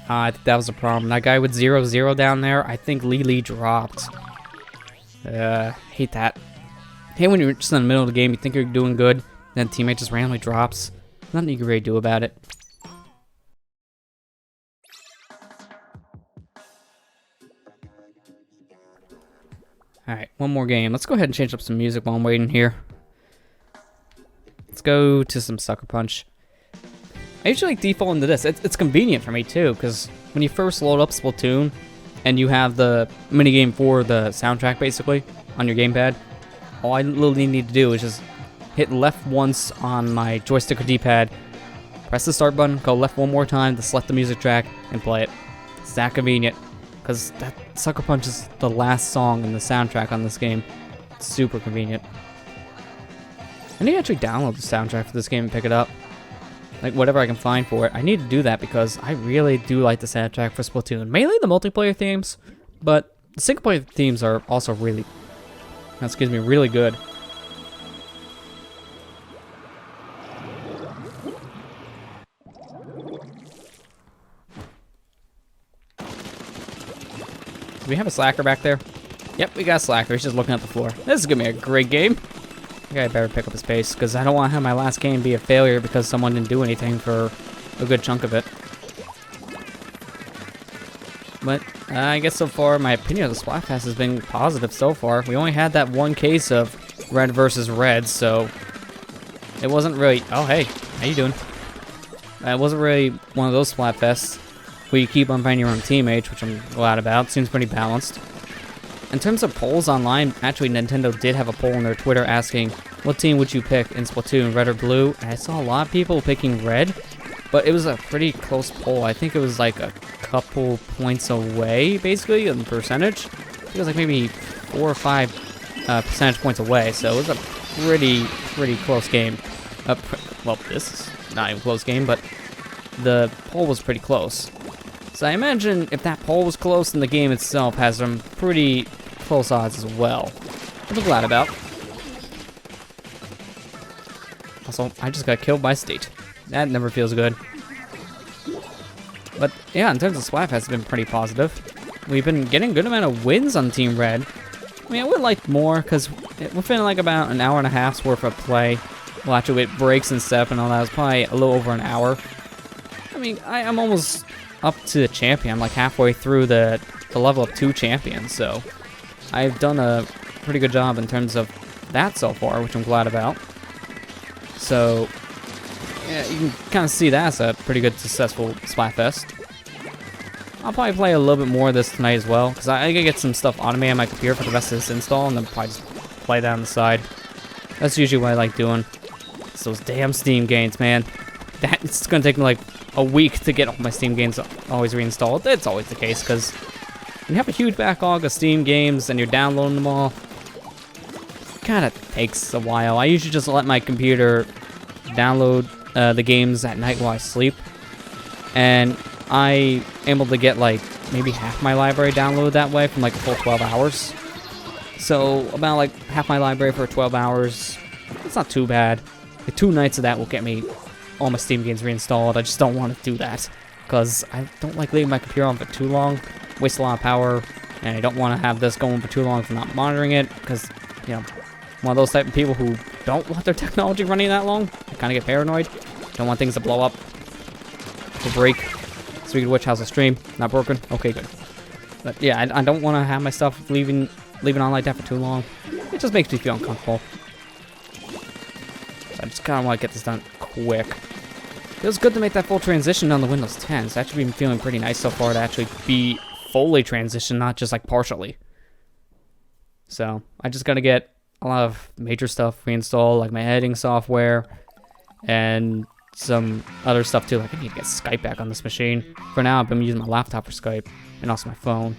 I think that was a problem. That guy with 0-0 down there, I think Lee dropped. Hate that. Hate when you're just in the middle of the game, you think you're doing good, then teammate just randomly drops. Nothing you can really do about it. Alright, one more game. Let's go ahead and change up some music while I'm waiting here. Let's go to some Sucker Punch. I usually like default into this. It's convenient for me too, because when you first load up Splatoon and you have the minigame for the soundtrack basically on your gamepad, all I literally need to do is just hit left once on my joystick or D-pad, press the start button, go left one more time to select the music track, and play it. It's that convenient, because that Sucker Punch is the last song in the soundtrack on this game. It's super convenient. I need to actually download the soundtrack for this game and pick it up. Like, whatever I can find for it. I need to do that because I really do like the soundtrack for Splatoon. Mainly the multiplayer themes, but the single player themes are also really, really good. Do we have a slacker back there? Yep, we got a slacker. He's just looking at the floor. This is gonna be a great game. I think I better pick up his pace, because I don't want to have my last game be a failure because someone didn't do anything for a good chunk of it. But I guess so far, my opinion of the Splatfest has been positive so far. We only had that one case of red versus red, so it wasn't really... Oh, hey, how you doing? It wasn't really one of those Splatfests where you keep on finding your own teammates, which I'm glad about. Seems pretty balanced. In terms of polls online, actually Nintendo did have a poll on their Twitter asking, what team would you pick in Splatoon, red or blue? And I saw a lot of people picking red, but it was a pretty close poll. I think it was like a couple points away, basically, in percentage. I think it was like maybe 4 or 5 percentage points away, so it was a pretty close game. Well, this is not even a close game, but the poll was pretty close. So I imagine if that poll was close, then the game itself has some pretty close odds as well. Which I'm glad about. Also, I just got killed by State. That never feels good. But yeah, in terms of Splatfest, it's been pretty positive. We've been getting a good amount of wins on Team Red. I mean, I would like more, because we're feeling like about an hour and a half's worth of play. Well, actually, with breaks and stuff and all that, it was probably a little over an hour. I mean, I'm almost up to the champion. I'm like halfway through the level up 2 champion, so I've done a pretty good job in terms of that so far, which I'm glad about. So yeah, you can kind of see that as a pretty good successful Splatfest. I'll probably play a little bit more of this tonight as well, because I gotta get some stuff automated on my computer for the rest of this install, and then probably just play that on the side. That's usually what I like doing. It's those damn Steam games, man. It's gonna take me like a week to get all my Steam games always reinstalled. That's always the case, because when you have a huge backlog of Steam games and you're downloading them all, it kind of takes a while. I usually just let my computer download the games at night while I sleep, and I'm able to get like maybe half my library downloaded that way from like a full 12 hours. So about like half my library for 12 hours, it's not too bad. Like 2 nights of that will get me all my Steam games reinstalled. I just don't want to do that, because I don't like leaving my computer on for too long. Waste a lot of power, and I don't want to have this going for too long if I'm not monitoring it, because, you know, one of those type of people who don't want their technology running that long. I kind of get paranoid. Don't want things to blow up or break. Speaking of which, how's the stream? Not broken? Okay, good. But yeah, I don't want to have my stuff leaving on like that for too long. It just makes me feel uncomfortable. So I just kind of want to get this done quick. Feels good to make that full transition on the Windows 10. It's actually been feeling pretty nice so far to actually be fully transitioned, not just like partially. So I just got to get a lot of major stuff reinstalled, like my editing software and some other stuff too. Like I need to get Skype back on this machine. For now, I've been using my laptop for Skype and also my phone.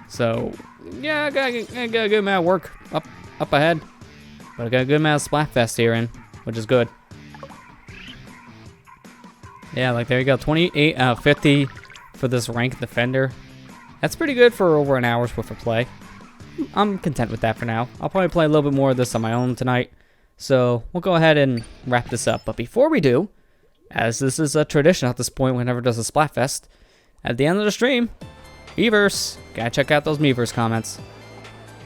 So yeah, I got a good amount of work up ahead, but I got a good amount of Splatfest here in, which is good. Yeah, like there you go, 28 out of 50 for this ranked defender. That's pretty good for over an hour's worth of play. I'm content with that for now. I'll probably play a little bit more of this on my own tonight. So we'll go ahead and wrap this up. But before we do, as this is a tradition at this point whenever it does a Splatfest, at the end of the stream, Miiverse. Gotta check out those Miiverse comments.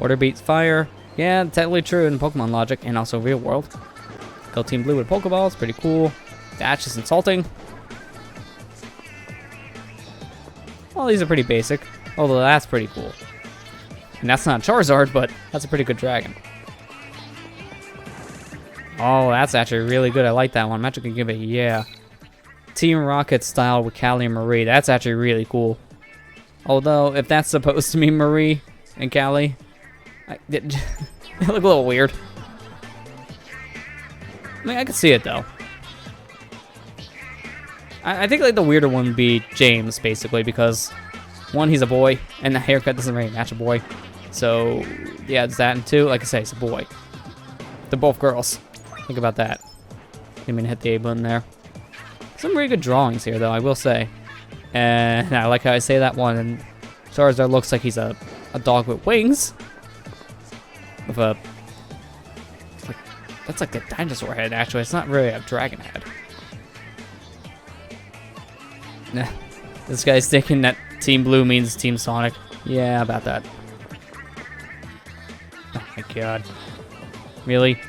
Water beats fire. Yeah, technically true in Pokemon logic and also real world. Go Team Blue with Pokeballs, pretty cool. Dash is insulting. Well, these are pretty basic, although that's pretty cool. And that's not Charizard, but that's a pretty good dragon. Oh, that's actually really good. I like that one. I'm actually gonna give it a yeah. Team Rocket style with Callie and Marie. That's actually really cool. Although, if that's supposed to be Marie and Callie, they look a little weird. I mean, I can see it though. I think like the weirder one would be James, basically, because one, he's a boy, and the haircut doesn't really match a boy. So yeah, it's that, and two, like I say, it's a boy. They're both girls. Think about that. Didn't mean to hit the A button there. Some really good drawings here, though, I will say. And I like how I say that one. And Charizard looks like he's a dog with wings. With a... that's like a dinosaur head, actually. It's not really a dragon head. Nah. This guy's thinking that Team Blue means Team Sonic. Yeah, about that. Oh my god. Really?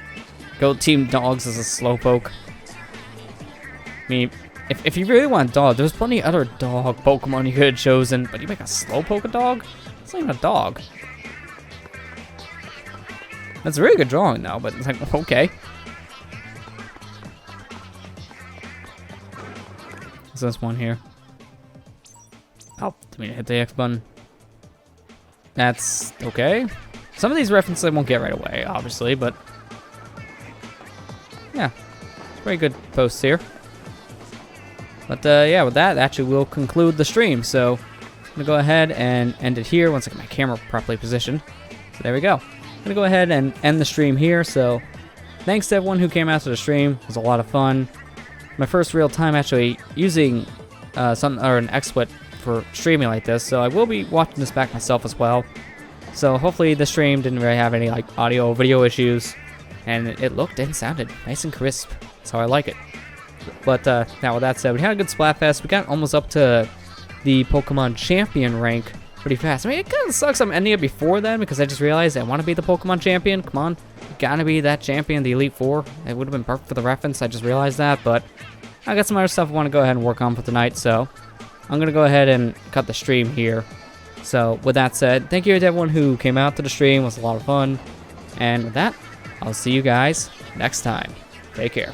Go Team Dogs as a Slowpoke. I mean, if you really want a dog, there's plenty of other dog Pokemon you could have chosen, but you make a Slowpoke a dog? It's not even a dog. That's a really good drawing, though, but it's like, okay. What's this one here? Oh, didn't mean to hit the X button. That's okay. Some of these references I won't get right away, obviously, but yeah, it's very good posts here. But yeah, with that, actually we'll conclude the stream. So I'm gonna go ahead and end it here once I get my camera properly positioned. So there we go. I'm gonna go ahead and end the stream here. So thanks to everyone who came out to the stream. It was a lot of fun. My first real time actually using an XSplit for streaming like this. So I will be watching this back myself as well. So hopefully the stream didn't really have any like audio or video issues, and it looked and sounded nice and crisp. That's how I like it. But now with that said, we had a good Splatfest. We got almost up to the Pokemon Champion rank pretty fast. I mean, it kind of sucks I'm ending it before then because I just realized I want to be the Pokemon Champion. Come on, you gotta be that champion, the Elite Four. It would have been perfect for the reference. I just realized that, but I got some other stuff I want to go ahead and work on for tonight, so I'm gonna go ahead and cut the stream here. So with that said, thank you to everyone who came out to the stream. It was a lot of fun. And with that, I'll see you guys next time. Take care.